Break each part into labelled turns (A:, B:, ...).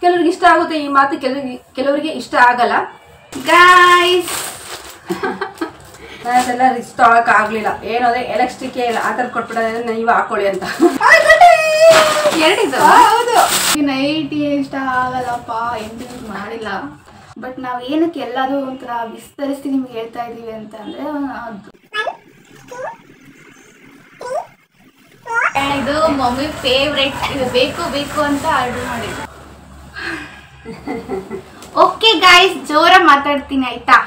A: ಕೆಲವರಿಗೆ ಇಷ್ಟ ಆಗುತ್ತೆ ಈ ಮಾತು, ಕೆಲವರಿಗೆ ಇಷ್ಟ ಆಗಲ್ಲ ಗೈಸ್. ಅದೆಲ್ಲ ರಿಸ್ಕ್ ತೊಗೊಳಕ್ ಆಗ್ಲಿಲ್ಲ, ಏನೋದೆ ಎಲೆಕ್ಟ್ರಿಕ್ ಇಲ್ಲ ಆ ಥರ ಕೊಟ್ಬಿಡೋದ್ರೆ ನೀವು ಹಾಕೊಳ್ಳಿ ಅಂತ.
B: ಎರಡಿದ್ದು ಹೌದು. ನೈಟಿ ಇಷ್ಟ ಆಗಲ್ಲಪ್ಪ, ಎಂಟು ಮಾಡಿಲ್ಲ. ಬಟ್ ನಾವು ಏನಕ್ಕೆ ಎಲ್ಲಾದ್ರೂ ಒಂಥರ ವಿಸ್ತರಿಸಿ ನಿಮ್ಗೆ ಹೇಳ್ತಾ ಇದೀವಿ ಅಂತಂದ್ರೆ ಇದು ಮಮ್ಮಿ ಫೇವ್ರೆಟ್, ಇದು ಬೇಕು ಬೇಕು ಅಂತ ಆರ್ಡರ್ ಮಾಡಿದ್ದು. ಓಕೆ ಗೈಸ್, ಜೋರ ಮಾತಾಡ್ತೀನಿ ಆಯ್ತಾ.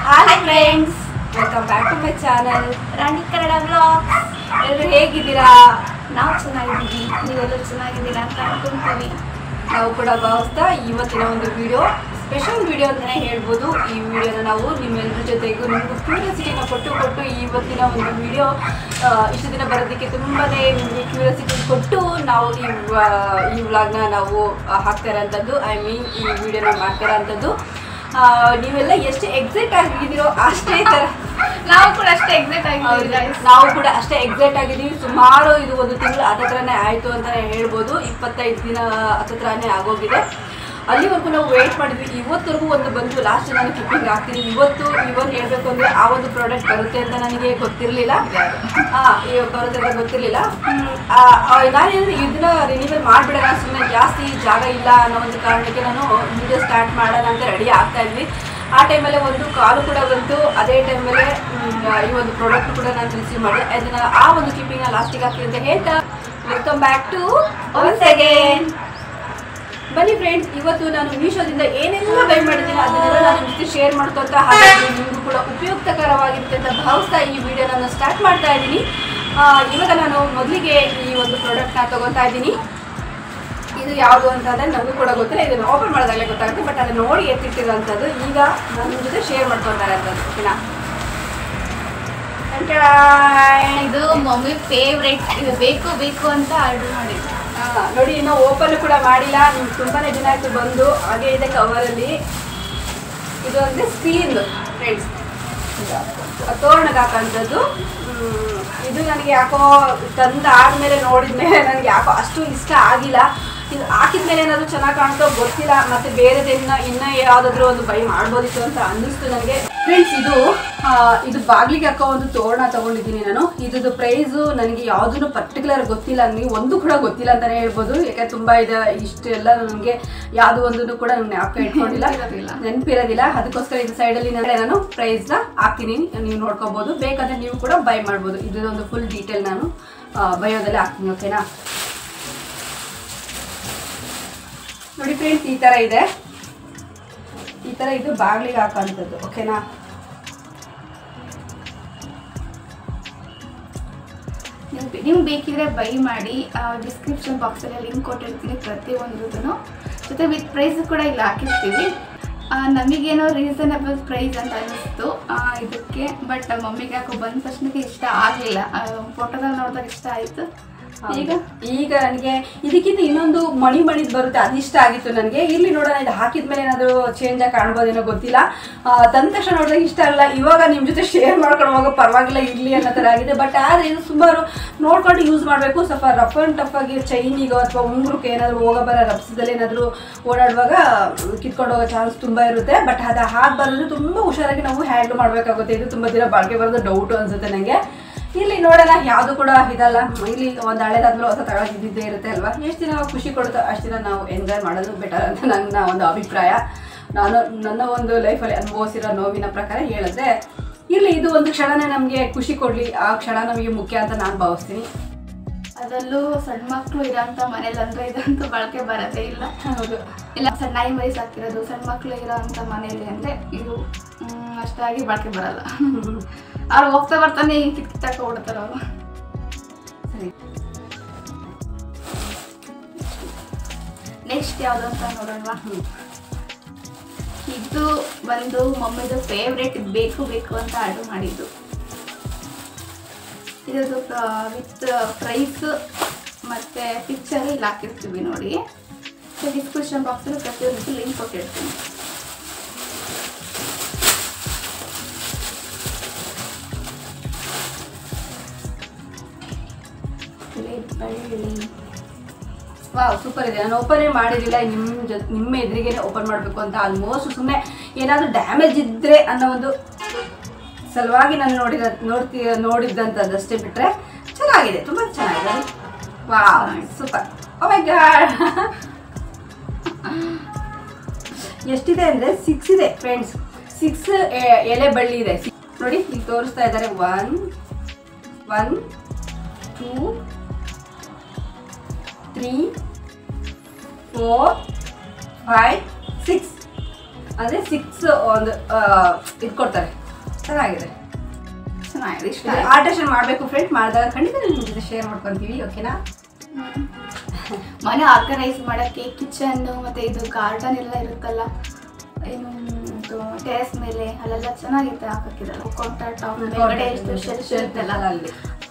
A: Hi friends, welcome back to my channel
B: Rani Kannada vlogs.
A: ಎಲ್ಲರೂ ಹೇಗಿದ್ದೀರಾ?
B: ನಾವು ಚೆನ್ನಾಗಿದ್ದೀವಿ, ನೀವೆಲ್ಲರೂ ಚೆನ್ನಾಗಿದ್ದೀರಾ ಅಂತ ಅನ್ಕೊಂತೀವಿ.
A: ನಾವು ಕೂಡ ಭಾವಿಸ್ತಾ ಇವತ್ತಿನ ಒಂದು ವಿಡಿಯೋ ಸ್ಪೆಷಲ್ ವಿಡಿಯೋ ಅಂತಲೇ ಹೇಳ್ಬೋದು. ಈ ವಿಡಿಯೋನ ನಾವು ನಿಮ್ಮೆಲ್ಲರ ಜೊತೆಗೂ ನಿಮಗೂ ಕ್ಯೂರಿಯಾಸಿಟಿನ ಕೊಟ್ಟು ಇವತ್ತಿನ ಒಂದು ವಿಡಿಯೋ ಇಷ್ಟು ದಿನ ಬರೋದಕ್ಕೆ ತುಂಬಾ ನಿಮಗೆ ಕ್ಯೂರಿಯಾಸಿಟಿ ಕೊಟ್ಟು ನಾವು ಈ ವ್ಲಾಗ್ನ ನಾವು ಹಾಕ್ತಾ ಇರೋಂಥದ್ದು, ಐ ಮೀನ್ ಈ ವಿಡಿಯೋನ ಮಾಡ್ತಾ ಇರೋಂಥದ್ದು. ನೀವೆಲ್ಲ ಎಷ್ಟು ಎಕ್ಸೈಟ್ ಆಗಿದ್ದೀರೋ ಅಷ್ಟೇ ಥರ
B: ನಾವು ಕೂಡ ಅಷ್ಟೇ ಎಕ್ಸೈಟ್
A: ಆಗಿದ್ದೀವಿ. ಸುಮಾರು ಇದು ಒಂದು ತಿಂಗಳು ಹತ್ತತ್ರನೇ ಆಯಿತು ಅಂತಲೇ ಹೇಳ್ಬೋದು. 25 ದಿನ ಹತ್ತತ್ರನೇ ಆಗೋಗಿದೆ. ಅಲ್ಲಿವರೆಗೂ ನಾವು ವೆಯ್ಟ್ ಮಾಡಿದ್ವಿ. ಇವತ್ತರೆಗೂ ಒಂದು ಬಂದು ಲಾಸ್ಟ್ ನಾನು ಕ್ಲಿಪ್ಪಿಂಗ್ ಹಾಕ್ತೀನಿ. ಇವತ್ತು ಹೇಳಬೇಕು ಅಂದರೆ ಆ ಒಂದು ಪ್ರಾಡಕ್ಟ್ ಬರುತ್ತೆ ಅಂತ ನನಗೆ ಗೊತ್ತಿರಲಿಲ್ಲ. ಬರುತ್ತೆ ಅಂತ ಗೊತ್ತಿರಲಿಲ್ಲ. ನಾನೇನು ಇದನ್ನ ರಿನಿವಲ್ ಮಾಡಿಬಿಡೋಣ, ಸುಮ್ಮನೆ ಜಾಸ್ತಿ ಜಾಗ ಇಲ್ಲ ಅನ್ನೋ ಒಂದು ಕಾರಣಕ್ಕೆ ನಾನು ವಿಡಿಯೋ ಸ್ಟಾರ್ಟ್ ಮಾಡೋಣ ಅಂತ ರೆಡಿ ಆಗ್ತಾ ಇದ್ವಿ. ಆ ಟೈಮಲ್ಲೇ ಒಂದು ಕಾಲು ಕೂಡ ಬಂತು. ಅದೇ ಟೈಮಲ್ಲೇ ಈ ಒಂದು ಪ್ರಾಡಕ್ಟ್ ಕೂಡ ನಾನು ರಿಸೀವ್ ಮಾಡಿದೆ. ಅದನ್ನು ಆ ಒಂದು ಕ್ಲಿಪ್ಪಿಂಗ್ನ ಲಾಸ್ಟಿಗೆ ಹಾಕ್ತೀನಿ ಅಂತ ಹೇಳ್ತಾ welcome back to once again. ಬನ್ನಿ ಫ್ರೆಂಡ್ಸ್, ಇವತ್ತು ನಾನು ಮೀಶೋದಿಂದ ಏನೆಲ್ಲ ಬೈ ಮಾಡಿದ್ದೀನಿ ಅದನ್ನೆಲ್ಲ ನಾನು ಜೊತೆ ಶೇರ್ ಮಾಡ್ಕೊತಾ, ಹಾಗಾಗಿ ನಿಮಗೂ ಕೂಡ ಉಪಯುಕ್ತಕರವಾಗಿರುತ್ತೆ ಅಂತ ಭಾವಿಸ್ತಾ ಈ ವಿಡಿಯೋ ನಾನು ಸ್ಟಾರ್ಟ್ ಮಾಡ್ತಾ ಇದ್ದೀನಿ. ಇವಾಗ ನಾನು ಮೊದಲಿಗೆ ಈ ಒಂದು ಪ್ರಾಡಕ್ಟ್ನ ತೊಗೊತಾ ಇದ್ದೀನಿ. ಇದು ಯಾವುದು ಅಂತಂದರೆ ನನಗೂ ಕೂಡ ಗೊತ್ತಿಲ್ಲ, ಇದನ್ನು ಓಪನ್ ಮಾಡೋದಾಗಲೇ ಗೊತ್ತಾಗುತ್ತೆ. ಬಟ್ ಅದನ್ನು ನೋಡಿ ಎತ್ತಿಟ್ಟಿರೋಂಥದ್ದು ಈಗ ನಾನು ನಿಮ್ಮ ಜೊತೆ ಶೇರ್ ಮಾಡ್ಕೊತಾ ಇರೋಂಥದ್ದು. ಓಕೆನಾ?
B: ಇದು ಮಮ್ಮಿ ಫೇವ್ರೆಟ್, ಇದು ಬೇಕು ಬೇಕು ಅಂತ ಆರ್ಡರ್ ಮಾಡಿದ್ದು.
A: ನೋಡಿ, ಇನ್ನೂ ಓಪನ್ ಕೂಡ ಮಾಡಿಲ್ಲ. ನಿಮ್ಗೆ ತುಂಬಾ ದಿನ ಆಯಿತು ಬಂದು. ಹಾಗೆ ಇದೆ ಕವರಲ್ಲಿ. ಇದು ಅಂದರೆ ಸ್ಕ್ರೀನ್ ಫ್ರೆಂಡ್ಸ್, ತೋರಣಕ್ಕೆ ಹಾಕೋಂಥದ್ದು. ಇದು ನನಗೆ ಯಾಕೋ ತಂದಾದ್ಮೇಲೆ ನೋಡಿದ್ಮೇಲೆ ನನಗೆ ಯಾಕೋ ಅಷ್ಟು ಇಷ್ಟ ಆಗಿಲ್ಲ. ಇದು ಹಾಕಿದ್ಮೇಲೆ ಏನಾದರೂ ಚೆನ್ನಾಗಿ ಕಾಣ್ತೋ ಗೊತ್ತಿಲ್ಲ. ಮತ್ತು ಬೇರೆದೇನ ಇನ್ನೂ ಯಾವುದಾದ್ರೂ ಒಂದು ಬೈ ಮಾಡ್ಬೋದಿತ್ತು ಅಂತ ಅನ್ನಿಸ್ತು ನನಗೆ. ಫ್ರೆಂಡ್ಸ್, ಇದು ಬಾಗಿಲಿಗೆ ಹಾಕೋ ಒಂದು ತೋರಣ ತೊಗೊಂಡಿದ್ದೀನಿ ನಾನು. ಇದ್ರದ್ದು ಪ್ರೈಸು ನನಗೆ ಯಾವುದೂ ಪರ್ಟಿಕ್ಯುಲರ್ ಗೊತ್ತಿಲ್ಲ, ನನಗೆ ಒಂದು ಕೂಡ ಗೊತ್ತಿಲ್ಲ ಅಂತಲೇ ಹೇಳ್ಬೋದು. ಯಾಕಂದರೆ ತುಂಬ ಇದೆ, ಇಷ್ಟೆಲ್ಲ ನನಗೆ ಯಾವುದು ಒಂದು ಕೂಡ ನನಗೆ ಜ್ಞಾಪಕ ಇಟ್ಕೊಂಡಿಲ್ಲ, ನೆನಪಿರೋದಿಲ್ಲ. ಅದಕ್ಕೋಸ್ಕರ ಇದು ಸೈಡಲ್ಲಿ ನಾನು ಪ್ರೈಸ್ನ ಹಾಕ್ತೀನಿ, ನೀವು ನೋಡ್ಕೊಬೋದು. ಬೇಕಾದರೆ ನೀವು ಕೂಡ ಬೈ ಮಾಡ್ಬೋದು. ಇದೊಂದು ಫುಲ್ ಡೀಟೇಲ್ ನಾನು ಬಯೋದಲ್ಲೇ ಹಾಕ್ತೀನಿ. ಓಕೆನಾ? ನೋಡಿ ಫ್ರೆಂಡ್ಸ್, ಈ ಥರ ಇದೆ. ಈ ಥರ ಇದು ಬಾಗಿಲಿಗೆ ಹಾಕೋಂಥದ್ದು. ಓಕೆನಾ?
B: ನಿಮ್ಗೆ ಬೇಕಿದ್ರೆ ಬೈ ಮಾಡಿ. ಡಿಸ್ಕ್ರಿಪ್ಷನ್ ಬಾಕ್ಸಲ್ಲಿ ಲಿಂಕ್ ಕೊಟ್ಟಿರ್ತೀನಿ ಪ್ರತಿಯೊಂದ್ರದ್ದು ಜೊತೆ ವಿತ್ ಪ್ರೈಸ್ ಕೂಡ ಇಲ್ಲಿ ಹಾಕಿರ್ತೀವಿ. ನಮಗೇನೋ ರೀಸನಬಲ್ ಪ್ರೈಸ್ ಅಂತ ಅನ್ನಿಸ್ತು ಇದಕ್ಕೆ. ಬಟ್ ಮಮ್ಮಿಗೆ ಯಾಕೋ ಬಂದ ತಕ್ಷಣಕ್ಕೆ ಇಷ್ಟ ಆಗಲಿಲ್ಲ. ಫೋಟೋದಲ್ಲಿ ನೋಡಿದಾಗ ಇಷ್ಟ ಆಯಿತು.
A: ಈಗ ನನಗೆ ಇದಕ್ಕಿಂತ ಇನ್ನೊಂದು ಮಣಿದ್ ಬರುತ್ತೆ, ಅದು ಇಷ್ಟ ಆಗಿತ್ತು ನನಗೆ. ಇಲ್ಲಿ ನೋಡೋಣ, ಇದು ಹಾಕಿದ್ಮೇಲೆ ಏನಾದರೂ ಚೇಂಜ್ ಆಗಿ ಕಾಣ್ಬೋದೇನೋ ಗೊತ್ತಿಲ್ಲ. ತಂದ ತಕ್ಷಣ ನೋಡಿದಾಗ ಇಷ್ಟ ಆಗಲ್ಲ. ಇವಾಗ ನಿಮ್ಮ ಜೊತೆ ಶೇರ್ ಮಾಡ್ಕೊಂಡು ಹೋಗೋ ಪರವಾಗಿಲ್ಲ ಇರಲಿ ಅನ್ನೋ ಥರ ಆಗಿದೆ. ಬಟ್ ಆದರೆ ಇದು ಸುಮಾರು ನೋಡ್ಕೊಂಡು ಯೂಸ್ ಮಾಡಬೇಕು. ಸ್ವಲ್ಪ ರಫ್ ಆ್ಯಂಡ್ ಟಫ್ ಆಗಿ ಚೈನಿಗೋ ಅಥವಾ ಉಂಗುರಕ್ಕೆ ಏನಾದರೂ ಹೋಗಬರ ರಬ್ಸದಲ್ಲಿ ಏನಾದರೂ ಓಡಾಡುವಾಗ ಕಿತ್ಕೊಂಡು ಹೋಗೋ ಚಾನ್ಸ್ ತುಂಬ ಇರುತ್ತೆ. ಬಟ್ ಅದು ಹಾಕಬಾರ್ದು, ತುಂಬ ಹುಷಾರಾಗಿ ನಾವು ಹ್ಯಾಂಡಲ್ ಮಾಡಬೇಕಾಗುತ್ತೆ. ಇದು ತುಂಬ ದಿನ ಬಾಳಿಕೆ ಬರೋದು ಡೌಟು ಅನಿಸುತ್ತೆ ನನಗೆ. ಇಲ್ಲಿ ನೋಡೋಣ, ಯಾವುದು ಕೂಡ ಇದಲ್ಲ. ಇಲ್ಲಿ ಒಂದು ಹಳೇದಾದ್ಮೇಲೆ ಹೊಸ ತಗೊಳ್ತಿದ್ದೇ ಇರುತ್ತೆ ಅಲ್ವಾ. ಎಷ್ಟು ದಿನ ಖುಷಿ ಕೊಡುತ್ತೋ ಅಷ್ಟು ದಿನ ನಾವು ಎಂಜಾಯ್ ಮಾಡೋದು ಬೆಟರ್ ಅಂತ ನನ್ನ ಒಂದು ಅಭಿಪ್ರಾಯ. ನಾನು ನನ್ನ ಒಂದು ಲೈಫಲ್ಲಿ ಅನುಭವಿಸಿರೋ ನೋವಿನ ಪ್ರಕಾರ ಹೇಳಿದ್ರೆ, ಇಲ್ಲಿ ಇದು ಒಂದು ಕ್ಷಣನೇ ನಮಗೆ ಖುಷಿ ಕೊಡಲಿ, ಆ ಕ್ಷಣ ನಮಗೆ ಮುಖ್ಯ ಅಂತ ನಾನು ಭಾವಿಸ್ತೀನಿ.
B: ಅದರಲ್ಲೂ ಸಣ್ಣ ಮಕ್ಕಳು ಇರೋಂಥ ಮನೇಲಿ ಅಂದರೆ ಇದಂತೂ ಬಳಕೆ ಬರೋದೇ ಇಲ್ಲ.
A: ಹೌದು,
B: ಇಲ್ಲ ಸಣ್ಣ ವಯಸ್ಸು ಹಾಕಿರೋದು ಸಣ್ಣ ಮಕ್ಕಳು ಇರೋ ಅಂಥ ಮನೇಲಿ ಅಂದರೆ ಇದು ಅಷ್ಟಾಗಿ ಬಳಕೆ ಬರಲ್ಲ. ಅವ್ರು ಹೋಗ್ತಾ ಬರ್ತಾನೆ ಕಿತ್ತಾಕ ಹೊಡ್ತಾರ ಅವರು.
A: ಸರಿ,
B: ನೆಕ್ಸ್ಟ್ ಯಾವುದು ಅಂತ ನೋಡೋಣವಾ. ಇದು ಬಂದು ಮಮ್ಮಿದು ಫೇವ್ರೇಟ್, ಬೇಕು ಬೇಕು ಅಂತ ಆರ್ಡರ್ ಮಾಡಿದ್ದು. ಇದ್ರದ್ದು ವಿತ್ ಪ್ರೈಸ್ ಮತ್ತು ಪಿಕ್ಚರ್ ಇಲ್ಲಿ ಹಾಕಿರ್ತೀವಿ ನೋಡಿ. ಡಿಸ್ಕ್ರಿಪ್ಷನ್ ಬಾಕ್ಸಲ್ಲಿ ಪ್ರತಿಯೊಂದು ಲಿಂಕ್ ಕೊಟ್ಟಿರ್ತೀನಿ. ಬೆಳ್ಳಿ.
A: ವಾವ್, ಸೂಪರ್ ಇದೆ. ನಾನು ಓಪನೇ ಮಾಡಿರಲಿಲ್ಲ, ನಿಮ್ಮ ಎದುರಿಗೇ ಓಪನ್ ಮಾಡಬೇಕು ಅಂತ. ಆಲ್ಮೋಸ್ಟ್ ಸುಮ್ಮನೆ ಏನಾದರೂ ಡ್ಯಾಮೇಜ್ ಇದ್ದರೆ ಅನ್ನೋ ಒಂದು ಸಲುವಾಗಿ ನಾನು ನೋಡಿದ್ದಂಥದ್ದು ಅಷ್ಟೇ ಬಿಟ್ಟರೆ ಚೆನ್ನಾಗಿದೆ, ತುಂಬ ಚೆನ್ನಾಗಿದೆ. Wow, super. Oh my God, ಎಷ್ಟಿದೆ ಅಂದರೆ 6 ಇದೆ ಫ್ರೆಂಡ್ಸ್. 6 ಎಲೆ ಬಳ್ಳಿ ಇದೆ ನೋಡಿ, ಇಲ್ಲಿ ತೋರಿಸ್ತಾ ಇದ್ದಾರೆ. 1 2 3 4 5 6 ಅಂದರೆ 6 ಒಂದು ಇದು ಕೊಡ್ತಾರೆ. ಚೆನ್ನಾಗಿದೆ.
B: ಇಷ್ಟ
A: ಆಲ್ಟ್ರೇಷನ್ ಮಾಡಬೇಕು ಫ್ರೆಂಡ್. ಮಾಡಿದಾಗ ಖಂಡಿತ ನಿಮ್ಮ ಜೊತೆ ಶೇರ್ ಮಾಡ್ಕೊತೀವಿ, ಓಕೆನಾ?
B: ಮನೆ ಆರ್ಗನೈಸ್ ಮಾಡೋಕ್ಕೆ ಕಿಚನ್ನು ಮತ್ತು ಇದು ಗಾರ್ಡನ್ ಎಲ್ಲ ಇರುತ್ತಲ್ಲ, ಏನು ಟೆರೆಸ್ ಮೇಲೆ ಅಲ್ಲೆಲ್ಲ ಚೆನ್ನಾಗಿರುತ್ತೆ ಹಾಕೋಕ್ಕಿದಲ್ಲ. ಕೌಂಟರ್ ಟಾಪ್ ಮೇಲ್ಗಡೆ ಎಷ್ಟು ಶೆಲ್ಫ್ ಇರುತ್ತಲ್ಲ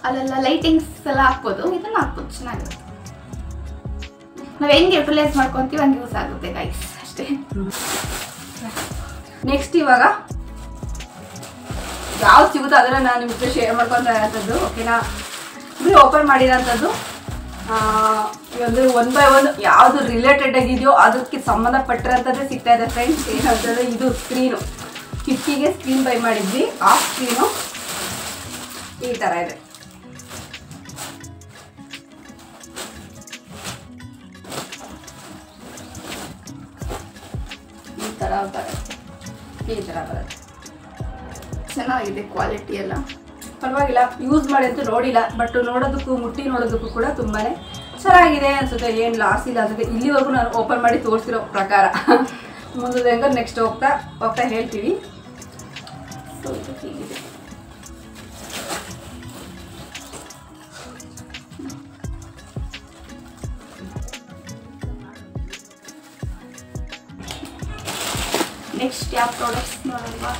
B: ಅಲ್ಲೆಲ್ಲ ಲೈಟಿಂಗ್ಸ್ ಎಲ್ಲ ಹಾಕ್ಬೋದು. ಇದನ್ನು ಹಾಕ್ಬೋದು, ಚೆನ್ನಾಗಿರುತ್ತೆ. ನಾವು ಹೆಂಗೆ ಯುಟಿಲೈಸ್ ಮಾಡ್ಕೊತೀವಿ ಹಂಗೆ ಯೂಸ್ ಆಗುತ್ತೆ ಗೈಸ್, ಅಷ್ಟೇ.
A: ನೆಕ್ಸ್ಟ್ ಇವಾಗ ಯಾವ್ದು ಸಿಗುತ್ತೋ ಅದನ್ನು ನಾನು ನಿಮ್ಮ ಜೊತೆ ಶೇರ್ ಮಾಡ್ಕೊತಾ ಇರೋಂಥದ್ದು, ಓಕೆನಾ? ಇದು ಓಪನ್ ಮಾಡಿರೋಂಥದ್ದು ಒಂದು 1 by 1 ಯಾವುದು ರಿಲೇಟೆಡ್ ಆಗಿದೆಯೋ ಅದಕ್ಕೆ ಸಂಬಂಧಪಟ್ಟಿರೋಂಥದ್ದೇ ಸಿಗ್ತಾ ಇದೆ ಫ್ರೆಂಡ್ಸ್. ಏನಂತಂದರೆ ಇದು ಸ್ಕ್ರೀನು, ಕಿಟಕಿಗೆ ಸ್ಕ್ರೀನ್ ಬೈ ಮಾಡಿದ್ವಿ. ಆ ಸ್ಕ್ರೀನು ಈ ಥರ ಇದೆ. ಈ ಥರ ಬರುತ್ತೆ.
B: ಚೆನ್ನಾಗಿದೆ ಕ್ವಾಲಿಟಿ ಎಲ್ಲ,
A: ಪರವಾಗಿಲ್ಲ. ಯೂಸ್ ಮಾಡಿ ಅಂತೂ ನೋಡಿಲ್ಲ, ಬಟ್ ಮುಟ್ಟಿ ನೋಡೋದಕ್ಕೂ ಕೂಡ ತುಂಬಾ ಚೆನ್ನಾಗಿದೆ ಅನ್ಸುತ್ತೆ. ಏನು ಲಾಸ್ ಇಲ್ಲ ಅನ್ಸುತ್ತೆ ಇಲ್ಲಿವರೆಗೂ ನಾನು ಓಪನ್ ಮಾಡಿ ತೋರಿಸಿರೋ ಪ್ರಕಾರ. ಮುಂದೆ ಹೆಂಗ ನೆಕ್ಸ್ಟ್ ಹೋಗ್ತಾ ಹೇಳ್ತೀವಿ.
B: ಸೊ ಇದು ಹೀಗಿದೆ. ನೆಕ್ಸ್ಟ್ ಯಾವ ಪ್ರಾಡಕ್ಟ್ಸ್ ನೋಡಲ್ವಾ?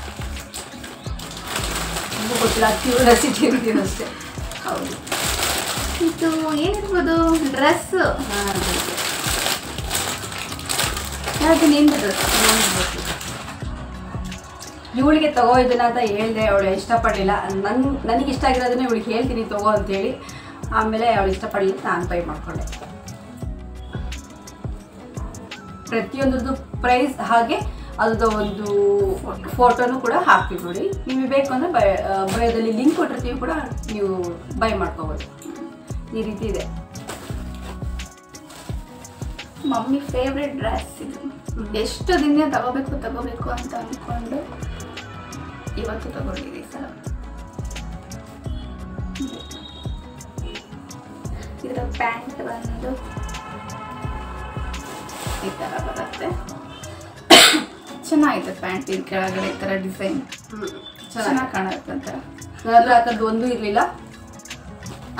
A: ಗೊತ್ತಿಲ್ಲ, ಕ್ಯೂರಿಯಾಸಿಟಿ ಇರ್ತೀವಿ ಅಷ್ಟೇ.
B: ಹೌದು, ಇದು ಏನಿರ್ಬೋದು? ಡ್ರೆಸ್. ಯಾವುದು ನಿಂದು ಡ್ರೆಸ್?
A: ಇವಳಿಗೆ ತಗೋ ಇದನ್ನ ಅಂತ ಹೇಳಿದೆ, ಅವಳು ಇಷ್ಟಪಡಲಿಲ್ಲ. ನನಗೆ ಇಷ್ಟ ಆಗಿರೋದನ್ನ ಇವಳಿಗೆ ಹೇಳ್ತೀನಿ ತಗೋ ಅಂತೇಳಿ. ಆಮೇಲೆ ಅವಳು ಇಷ್ಟಪಡಲಿಲ್ಲ, ನಾನು ಬೈ ಮಾಡಿಕೊಂಡೆ. ಪ್ರತಿಯೊಂದ್ರದ್ದು ಪ್ರೈಸ್ ಹಾಗೆ ಅದ್ರದ್ದು ಒಂದು ಫೋಟೋನು ಕೂಡ ಹಾಕ್ತೀವಿ ನೋಡಿ. ನಿಮಗೆ ಬೇಕು ಅಂದರೆ ಬಯೋದಲ್ಲಿ ಲಿಂಕ್ ಕೊಟ್ಟಿರ್ತೀವಿ, ಕೂಡ ನೀವು ಬೈ ಮಾಡ್ಕೋಬೋದು. ಈ ರೀತಿ ಇದೆ.
B: ಮಮ್ಮಿ ಫೇವ್ರೆಟ್ ಡ್ರೆಸ್ ಇದು. ಎಷ್ಟು ದಿನ ತಗೋಬೇಕು ಅಂತ ಅಂದ್ಕೊಂಡು ಇವತ್ತು ತಗೊಂಡಿದ್ದೀವಿ ಸರ್. ಇದರ ಪ್ಯಾಂಟ್ ಬಂದು ಈ ಥರ ಬರುತ್ತೆ. ಚೆನ್ನಾಗಿದೆ ಪ್ಯಾಂಟ್. ಇದು ಕೆಳಗಡೆ ಈ ಥರ ಡಿಸೈನ್ ಚೆನ್ನಾಗಿ ಕಾಣುತ್ತೆ ಅಂತ.
A: ನನ್ನ ಹತ್ರ ಆ ಥರದ್ದು ಒಂದು ಇರಲಿಲ್ಲ,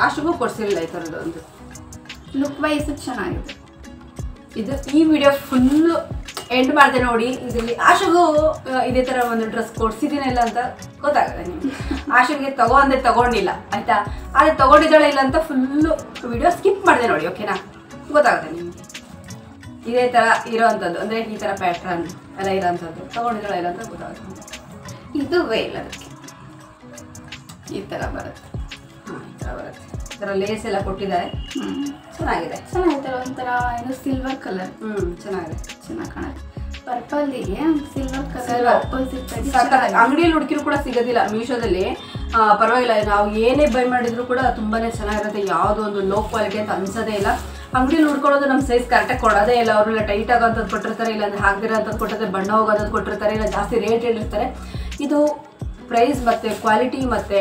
A: ಅಷ್ಟಿಗೂ ಕೊಡ್ಸಿರಲಿಲ್ಲ ಈ ಥರದ್ದು ಒಂದು.
B: ಲುಕ್ ವೈಸ್ ಚೆನ್ನಾಗಿದೆ.
A: ಇದು ಈ ವಿಡಿಯೋ ಫುಲ್ಲು ಎಂಡ್ ಮಾಡಿದೆ ನೋಡಿ. ಇದರಲ್ಲಿ ಆಶುಗೂ ಇದೇ ಥರ ಒಂದು ಡ್ರೆಸ್ ಕೊಡ್ಸಿದ್ದೀನಿಲ್ಲ ಅಂತ ಗೊತ್ತಾಗಲ್ಲ ನಿಮಗೆ. ಆಶುಗೆ ತಗೋ ಅಂದರೆ ತಗೊಂಡಿಲ್ಲ ಆಯಿತಾ, ಆದರೆ ತಗೊಂಡಿದ್ದಾಳೆ ಇಲ್ಲ ಅಂತ ಫುಲ್ಲು ವಿಡಿಯೋ ಸ್ಕಿಪ್ ಮಾಡಿದೆ ನೋಡಿ, ಓಕೆನಾ? ಗೊತ್ತಾಗುತ್ತೆ ನಿಮಗೆ. ಇದೇ ಥರ ಇರೋವಂಥದ್ದು ಅಂದರೆ ಈ ಥರ ಪ್ಯಾಟ್ರನ್ ಎಲ್ಲ ಇರೋವಂಥದ್ದು ತಗೊಂಡಿದ್ದಾಳೆ ಇಲ್ಲ ಅಂತ ಗೊತ್ತಾಗುತ್ತೆ.
B: ಇದು ವೇಲ್ ಅದಕ್ಕೆ ಈ ಥರ ಬರುತ್ತೆ.
A: ಈ ಥರ ಬರುತ್ತೆ. ಈ ಥರ ಲೇಸ್ ಎಲ್ಲ ಕೊಟ್ಟಿದ್ದಾರೆ. ಚೆನ್ನಾಗಿದೆ.
B: ಒಂಥರ ಏನು ಸಿಲ್ವರ್ ಕಲರ್.
A: ಚೆನ್ನಾಗಿದೆ,
B: ಚೆನ್ನಾಗಿ ಕಾಣುತ್ತೆ. ಪರ್ಪಲ್ಗೆ ಸಿಲ್ವರ್ ಕಲರ್ ಆಪೋಸಿಟ್
A: ಅಂಗಡಿಯಲ್ಲಿ ಹುಡುಕಿರು ಕೂಡ ಸಿಗೋದಿಲ್ಲ. ಮೀಶೋದಲ್ಲಿ ಪರವಾಗಿಲ್ಲ, ನಾವು ಏನೇ ಬೈ ಮಾಡಿದ್ರು ಕೂಡ ತುಂಬಾ ಚೆನ್ನಾಗಿರುತ್ತೆ. ಯಾವುದೋ ಒಂದು ಲೋ ಕ್ವಾಲಿಟಿ ಅಂತ ಅನ್ಸೋದೇ ಇಲ್ಲ. ಅಂಗಡಿಯಲ್ಲಿ ಹುಡ್ಕೊಳ್ಳೋದು ನಮ್ಮ ಸೈಜ್ ಕರೆಕ್ಟಾಗಿ ಕೊಡೋದೇ ಇಲ್ಲ. ಅವ್ರನ್ನೆಲ್ಲ ಟೈಟ್ ಆಗೋಂಥದ್ದು ಕೊಟ್ಟಿರ್ತಾರೆ, ಇಲ್ಲಾಂದ್ರೆ ಹಾಕ್ದಿರೋ ಅಂಥದ್ದು ಕೊಟ್ಟಿರ್ತಾರೆ, ಬಣ್ಣ ಹೋಗೋಂಥದ್ದು ಕೊಟ್ಟಿರ್ತಾರೆ, ಇಲ್ಲ ಜಾಸ್ತಿ ರೇಟ್ ಹೇಳಿರ್ತಾರೆ. ಇದು ಪ್ರೈಸ್ ಮತ್ತು ಕ್ವಾಲಿಟಿ ಮತ್ತು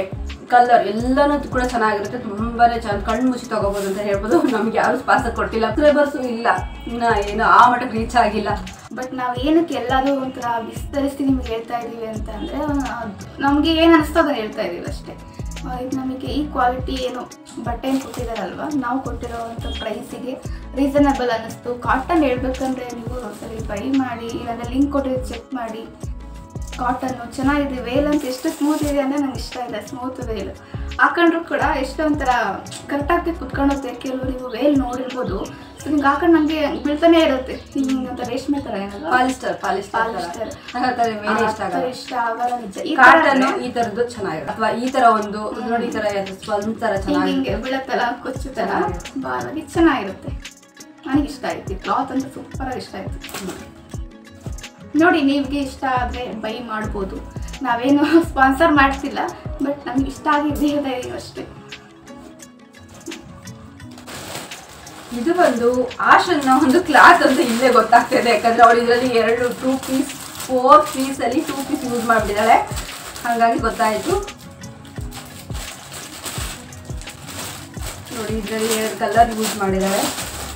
A: ಕಲರ್ ಎಲ್ಲನೂ ಕೂಡ ಚೆನ್ನಾಗಿರುತ್ತೆ. ತುಂಬಾ ಚೆನ್ನಾಗಿ ಕಣ್ಣು ಮುಚ್ಚಿ ತೊಗೋಬೋದು ಅಂತ ಹೇಳ್ಬೋದು. ನಮ್ಗೆ ಯಾರು ಸ್ಪಾನ್ಸರ್ ಕೊಟ್ಟಿಲ್ಲ, ಸಬ್ಸ್ಕ್ರೈಬರ್ಸು ಇಲ್ಲ, ಇನ್ನು ಏನು ಆ ಮಟ್ಟಕ್ಕೆ ರೀಚ್ ಆಗಿಲ್ಲ.
B: ಬಟ್ ನಾವು ಏನಕ್ಕೆ ಎಲ್ಲಾದರೂ ಒಂಥರ ವಿಸ್ತರಿಸಿ ನಿಮ್ಗೆ ಹೇಳ್ತಾ ಇದ್ದೀವಿ ಅಂತಂದರೆ ನಮಗೆ ಏನು ಅನಿಸ್ತೋ ಅದನ್ನು ಹೇಳ್ತಾ ಇದ್ದೀವಿ ಅಷ್ಟೇ. ಇದು ನಮಗೆ ಈ ಕ್ವಾಲಿಟಿ ಏನು ಬಟ್ಟೆ ಕೊಟ್ಟಿದ್ದಾರಲ್ವ, ನಾವು ಕೊಟ್ಟಿರೋವಂಥ ಪ್ರೈಸಿಗೆ ರೀಸನಬಲ್ ಅನ್ನಿಸ್ತು. ಕಾಟನ್ ಹೇಳ್ಬೇಕಂದ್ರೆ ನೀವು ಒಂದ್ಸರಿ ಬೈ ಮಾಡಿ, ಇಲ್ಲಾಂದರೆ ಲಿಂಕ್ ಕೊಟ್ಟಿದ್ದು ಚೆಕ್ ಮಾಡಿ. ಕಾಟನ್ನು ಚೆನ್ನಾಗಿದೆ. ವೇಲ್ ಅಂತ ಎಷ್ಟು ಸ್ಮೂತ್ ಇದೆ ಅಂದರೆ ನಂಗೆ ಇಷ್ಟ ಇಲ್ಲ. ಸ್ಮೂತ್ ವೇಲ್ ಹಾಕೊಂಡ್ರು ಕೂಡ ಎಷ್ಟು ಒಂಥರ ಕರೆಕ್ಟಾಗಿ ಕುತ್ಕೊಂಡೋಗ್ತದೆ. ಕೆಲವು ನೀವು ವೇಲ್ ನೋಡಿರ್ಬೋದು ನಿಮ್ಗೆ ಹಾಕೊಂಡು ನನಗೆ ಬೀಳ್ತಾನೆ ಇರುತ್ತೆ. ಹಿಂಗಂತ ರೇಷ್ಮೆ ಥರ ಏನಲ್ಲ,
A: ಪಾಲಿಸ್ಟರ್
B: ಇಷ್ಟ ಆಗಲ್ಲ ನಿಜ.
A: ಕಾಟನ್ ಈ ಥರದ್ದು ಚೆನ್ನಾಗಿದೆ, ಅಥವಾ ಈ ಥರ ಒಂದು ನೋಡಿ, ಈ ಥರ ಸ್ಪಂಜ್ ಥರ ಚೆನ್ನಾಗಿ
B: ಹಿಂಗೆ ಬೀಳತ್ತಲ್ಲ, ಕೊಚ್ಚು ಥರ ಬಾಲಾಗಿ ಚೆನ್ನಾಗಿರುತ್ತೆ. ನನಗೆ ಇಷ್ಟ ಆಯ್ತು, ಕ್ಲಾತ್ ಅಂತ ಸೂಪರಾಗಿ ಇಷ್ಟ ಆಯ್ತು. ನೋಡಿ, ನಿಮಗೆ ಇಷ್ಟ ಆದರೆ ಬೈ ಮಾಡ್ಬೋದು. ನಾವೇನು ಸ್ಪಾನ್ಸರ್ ಮಾಡ್ತಿಲ್ಲ, ಬಟ್ ನಮ್ಗೆ ಇಷ್ಟ ಆಗಿದ್ದೇ ಅಷ್ಟೇ.
A: ಇದು ಒಂದು ಆಶನ್ನ ಒಂದು ಕ್ಲಾತ್ ಅಂತ ಇಲ್ಲೇ ಗೊತ್ತಾಗ್ತಿದೆ, ಯಾಕಂದ್ರೆ ಅವಳು ಇದರಲ್ಲಿ 4 ಪೀಸ್ ಅಲ್ಲಿ 2 ಪೀಸ್ ಯೂಸ್ ಮಾಡಿಬಿಟ್ಟಿದ್ದಾಳೆ, ಹಾಗಾಗಿ ಗೊತ್ತಾಯಿತು. ನೋಡಿ, ಇದರಲ್ಲಿ 2 ಕಲರ್ ಯೂಸ್ ಮಾಡಿದ್ದಾಳೆ.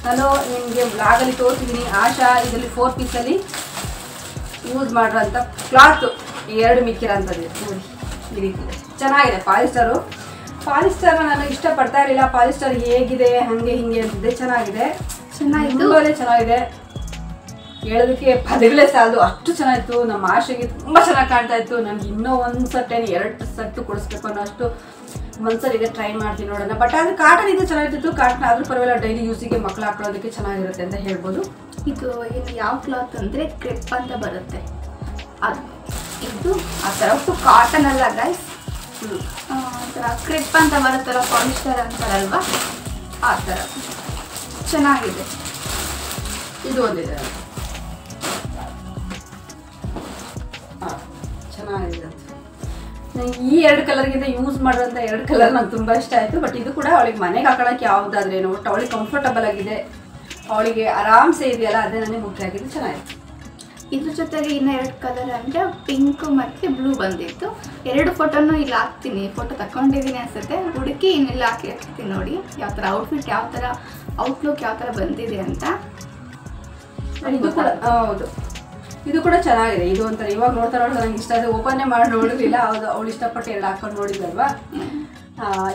A: ನಾನು ನಿಮಗೆ ಬ್ಲಾಗಲ್ಲಿ ತೋರಿಸಿದ್ದೀನಿ. ಆಶಾ ಇದರಲ್ಲಿ 4 ಪೀಸಲ್ಲಿ ಯೂಸ್ ಮಾಡಿರೋಂಥ ಕ್ಲಾತ್ 2 ಮಿಕ್ಕಿರೋಂಥದ್ದು ನೋಡಿ, ಈ ರೀತಿ ಚೆನ್ನಾಗಿದೆ. ಪಾಲಿಸ್ಟರ್ನ ನಾನು ಇಷ್ಟಪಡ್ತಾ ಇರಲಿಲ್ಲ, ಪಾಲಿಸ್ಟರ್ ಹೇಗಿದೆ ಹಾಗೆ ಹಿಂಗೆ ಅಂತಿದ್ದೆ. ಚೆನ್ನಾಗಿದೆ, ತುಂಬಾನೇ ಚೆನ್ನಾಗಿದೆ, ಹೇಳೋದಕ್ಕೆ ಪದಗಳೇ ಸಾಲದು, ಅಷ್ಟು ಚೆನ್ನಾಗಿತ್ತು. ನಮ್ಮ ಆಶೆಗೆ ತುಂಬ ಚೆನ್ನಾಗಿ ಕಾಣ್ತಾ ಇತ್ತು. ನನಗೆ ಇನ್ನೂ 1 ಸೆಟ್ 2 ಸೆಟ್ ಕೊಡಿಸ್ಬೇಕು ಅನ್ನೋ ಅಷ್ಟು ಮನ್ಸಲ್ಲಿದೆ. ಟ್ರೈ ಮಾಡ್ತೀನಿ ನೋಡೋಣ. ಬಟ್ ಅದು ಕಾಟನ್ ಇದು ಚೆನ್ನಾಗಿರ್ತಿತ್ತು. ಕಾಟನ್ ಆದರೂ ಪರವಾಗಿಲ್ಲ, ಡೈಲಿ ಯೂಸಿಗೆ ಮಕ್ಕಳು ಹಾಕೊಳ್ಳೋದಕ್ಕೆ ಚೆನ್ನಾಗಿರುತ್ತೆ ಅಂತ ಹೇಳ್ಬೋದು.
B: ಇದು ಏನು ಯಾವ ಕ್ಲಾತ್ ಅಂದರೆ ಕ್ರೆಪ್ ಅಂತ ಬರುತ್ತೆ, ಅದು ಇದು ಆ ಥರ ಕಾಟನ್ ಅಲ್ಲ ಗೈಸ್, ಒಂಥರ ಕ್ರೆಪ್ ಅಂತ ಬರುತ್ತಲ್ಲ, ಪಾಲಿಸ್ಟರ್ ಅಂತಾರಲ್ವಾ, ಆ ಥರ ಚೆನ್ನಾಗಿದೆ.
A: ಇದು ಒಂದಿದೆ, ಚೆನ್ನಾಗಿದೆ. ಈ 2 ಕಲರ್ಗಿಂತ ಯೂಸ್ ಮಾಡೋಂಥ 2 ಕಲರ್ ನಂಗೆ ತುಂಬ ಇಷ್ಟ ಆಯಿತು. ಬಟ್ ಇದು ಕೂಡ ಅವಳಿಗೆ ಮನೆಗೆ ಹಾಕೊಳ್ಳೋಕೆ ಯಾವುದಾದ್ರೇನು, ಒಟ್ಟು ಅವಳಿಗೆ ಕಂಫರ್ಟಬಲ್ ಆಗಿದೆ, ಅವಳಿಗೆ ಆರಾಮ್ಸೆ ಇದೆಯಲ್ಲ, ಅದೇ ನನಗೆ ಮುಖ್ಯ ಆಗಿದೆ. ಚೆನ್ನಾಗಿತ್ತು.
B: ಇದ್ರ ಜೊತೆಗೆ ಇನ್ನು 2 ಕಲರ್ ಅಂದರೆ ಪಿಂಕ್ ಮತ್ತು ಬ್ಲೂ ಬಂದಿತ್ತು. 2 ಫೋಟೋನು ಇಲ್ಲಿ ಹಾಕ್ತೀನಿ, ಫೋಟೋ ತಗೊಂಡಿದ್ದೀನಿ ಅನ್ಸುತ್ತೆ, ಹುಡುಕಿ ಇನ್ನೆಲ್ಲ ಹಾಕ್ತೀನಿ ನೋಡಿ ಯಾವ ಥರ ಔಟ್ಫಿಟ್, ಯಾವ ಥರ ಔಟ್ಲುಕ್ ಯಾವ ಥರ ಬಂದಿದೆ ಅಂತ.
A: ಇದು ಕೂಡ ಹೌದು, ಇದು ಕೂಡ ಚೆನ್ನಾಗಿದೆ. ಇದು ಒಂಥರ ಇವಾಗ ನೋಡ್ತಾ ನಂಗೆ ಇಷ್ಟ ಆಗಿದೆ. ಓಪನ್ನೇ ಮಾಡಿ ನೋಡಿರಲಿಲ್ಲ, ಅವಳು ಇಷ್ಟಪಟ್ಟು 2 ಹಾಕೊಂಡು ನೋಡಿದ್ವಲ್ವಾ.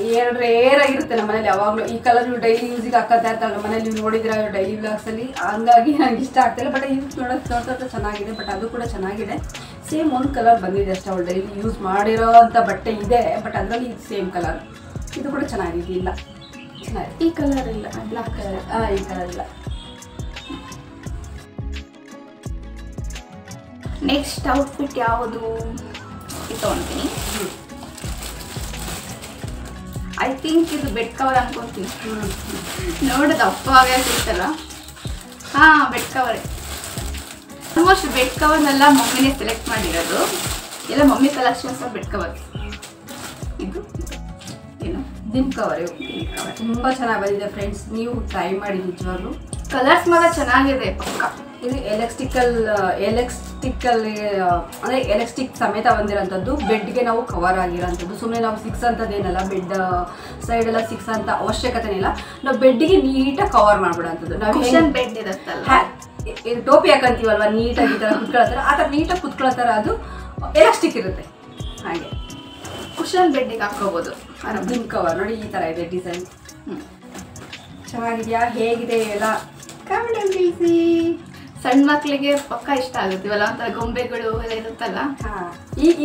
A: 2 ರೇರ್ ಆಗಿರುತ್ತೆ ನಮ್ಮ ಮನೇಲಿ ಯಾವಾಗಲೂ. ಈ ಕಲರ್ ನೀವು ಡೈಲಿ ಯೂಸಿಗೆ ಹಾಕೋತಾ ಇರ್ತಾರಲ್ಲ ನಮ್ಮ ಮನೇಲಿ, ನೀವು ನೋಡಿದ್ರೆ ಡೈಲಿ ವ್ಲಾಗ್ಸಲ್ಲಿ, ಹಂಗಾಗಿ ನಂಗೆ ಇಷ್ಟ ಆಗ್ತಿಲ್ಲ. ಬಟ್ ಇದು ನೋಡ್ತಾ ಚೆನ್ನಾಗಿದೆ, ಬಟ್ ಅದು ಕೂಡ ಚೆನ್ನಾಗಿದೆ. ಸೇಮ್ 1 ಕಲರ್ ಬಂದಿದೆ ಅಷ್ಟೇ, ಅವಳು ಡೈಲಿ ಯೂಸ್ ಮಾಡಿರೋ ಅಂಥ ಬಟ್ಟೆ ಇದೆ, ಬಟ್ ಅದರಲ್ಲಿ ಇದು ಸೇಮ್ ಕಲರ್. ಇದು ಕೂಡ ಚೆನ್ನಾಗಿದೆ. ಇಲ್ಲ ಚೆನ್ನಾಗಿದೆ,
B: ಈ ಕಲರ್ ಇಲ್ಲ, ಬ್ಲಾಕ್ ಕಲರ್.
A: ಈ ಕಲರ್ ಇಲ್ಲ.
B: ನೆಕ್ಸ್ಟ್ ಔಟ್ಫಿಟ್ ಯಾವುದು ತೊಗೊಳ್ತೀನಿ. ಐ ಥಿಂಕ್ ಇದು ಬೆಡ್ ಕವರ್ ಅನ್ಕೊಂತೀನಿ. ನೋಡೋದು ದಪ್ಪವಾಗೇ ಸಿಗ್ತಲ್ಲ. ಹಾಂ, ಬೆಡ್ ಕವರೇ. ಆಲ್ಮೋಸ್ಟ್ ಬೆಡ್ ಕವರ್ನೆಲ್ಲ ಮಮ್ಮಿನೇ ಸೆಲೆಕ್ಟ್ ಮಾಡಿರೋದು, ಎಲ್ಲ ಮಮ್ಮಿ ಕಲೆಕ್ಷನ್ಸ್ ಬೆಡ್ ಕವರ್. ಇದು ಏನು
A: ದಿನ್ ಕವರ್, ತುಂಬ ಚೆನ್ನಾಗಿ ಬಂದಿದೆ ಫ್ರೆಂಡ್ಸ್, ನೀವು ಟ್ರೈ ಮಾಡಿ ನಿಜವಾಗ್ಲೂ.
B: ಕಲರ್ಸ್ ಮಾತ್ರ ಚೆನ್ನಾಗಿದೆ ಪಕ್ಕ.
A: ಇದು ಎಲೆಕ್ಟ್ರಿಕಲ್ ಅಂದರೆ ಎಲೆಕ್ಟ್ರಿಕ್ ಸಮೇತ ಬಂದಿರೋಂಥದ್ದು. ಬೆಡ್ಗೆ ನಾವು ಕವರ್ ಆಗಿರೋಂಥದ್ದು, ಸುಮ್ಮನೆ ನಾವು 6 ಅಂತದೇನಲ್ಲ, ಬೆಡ್ ಸೈಡೆಲ್ಲ 6 ಅಂತ ಅವಶ್ಯಕತೆ ಇಲ್ಲ. ನಾವು ಬೆಡ್ಗೆ ನೀಟಾಗಿ ಕವರ್ ಮಾಡ್ಬಿಡೋಂಥದ್ದು. ನಾವು
B: ಬೆಡ್ ಇರುತ್ತಲ್ಲ,
A: ಟೋಪಿ ಹಾಕಂತೀವಲ್ವ, ನೀಟಾಗಿ ಈ ಥರ ಕುತ್ಕೊಳ್ಳೋ ಆ ಥರ ನೀಟಾಗಿ ಕುತ್ಕೊಳ್ಳೋ ಥರ ಅದು ಎಲಾಸ್ಟಿಕ್ ಇರುತ್ತೆ. ಹಾಗೆ
B: ಕುಷನ್ ಬೆಡ್ಡಿಗೆ ಹಾಕೋಬೋದು.
A: ದಿನ್ ಕವರ್ ನೋಡಿ, ಈ ಥರ ಇದೆ ಡಿಸೈನ್. ಚೆನ್ನಾಗಿದೆಯಾ, ಹೇಗಿದೆ ಎಲ್ಲ ಕಾಮೆಂಟಲ್ಲಿ ತಿಳಿಸಿ.
B: ಸಣ್ಣ ಮಕ್ಕಳಿಗೆ ಪಕ್ಕ ಇಷ್ಟ ಆಗುತ್ತೆ ಇವಲ್ಲ, ಒಂಥರ ಗೊಂಬೆಗಳು ಎಲ್ಲ ಇರುತ್ತಲ್ಲ.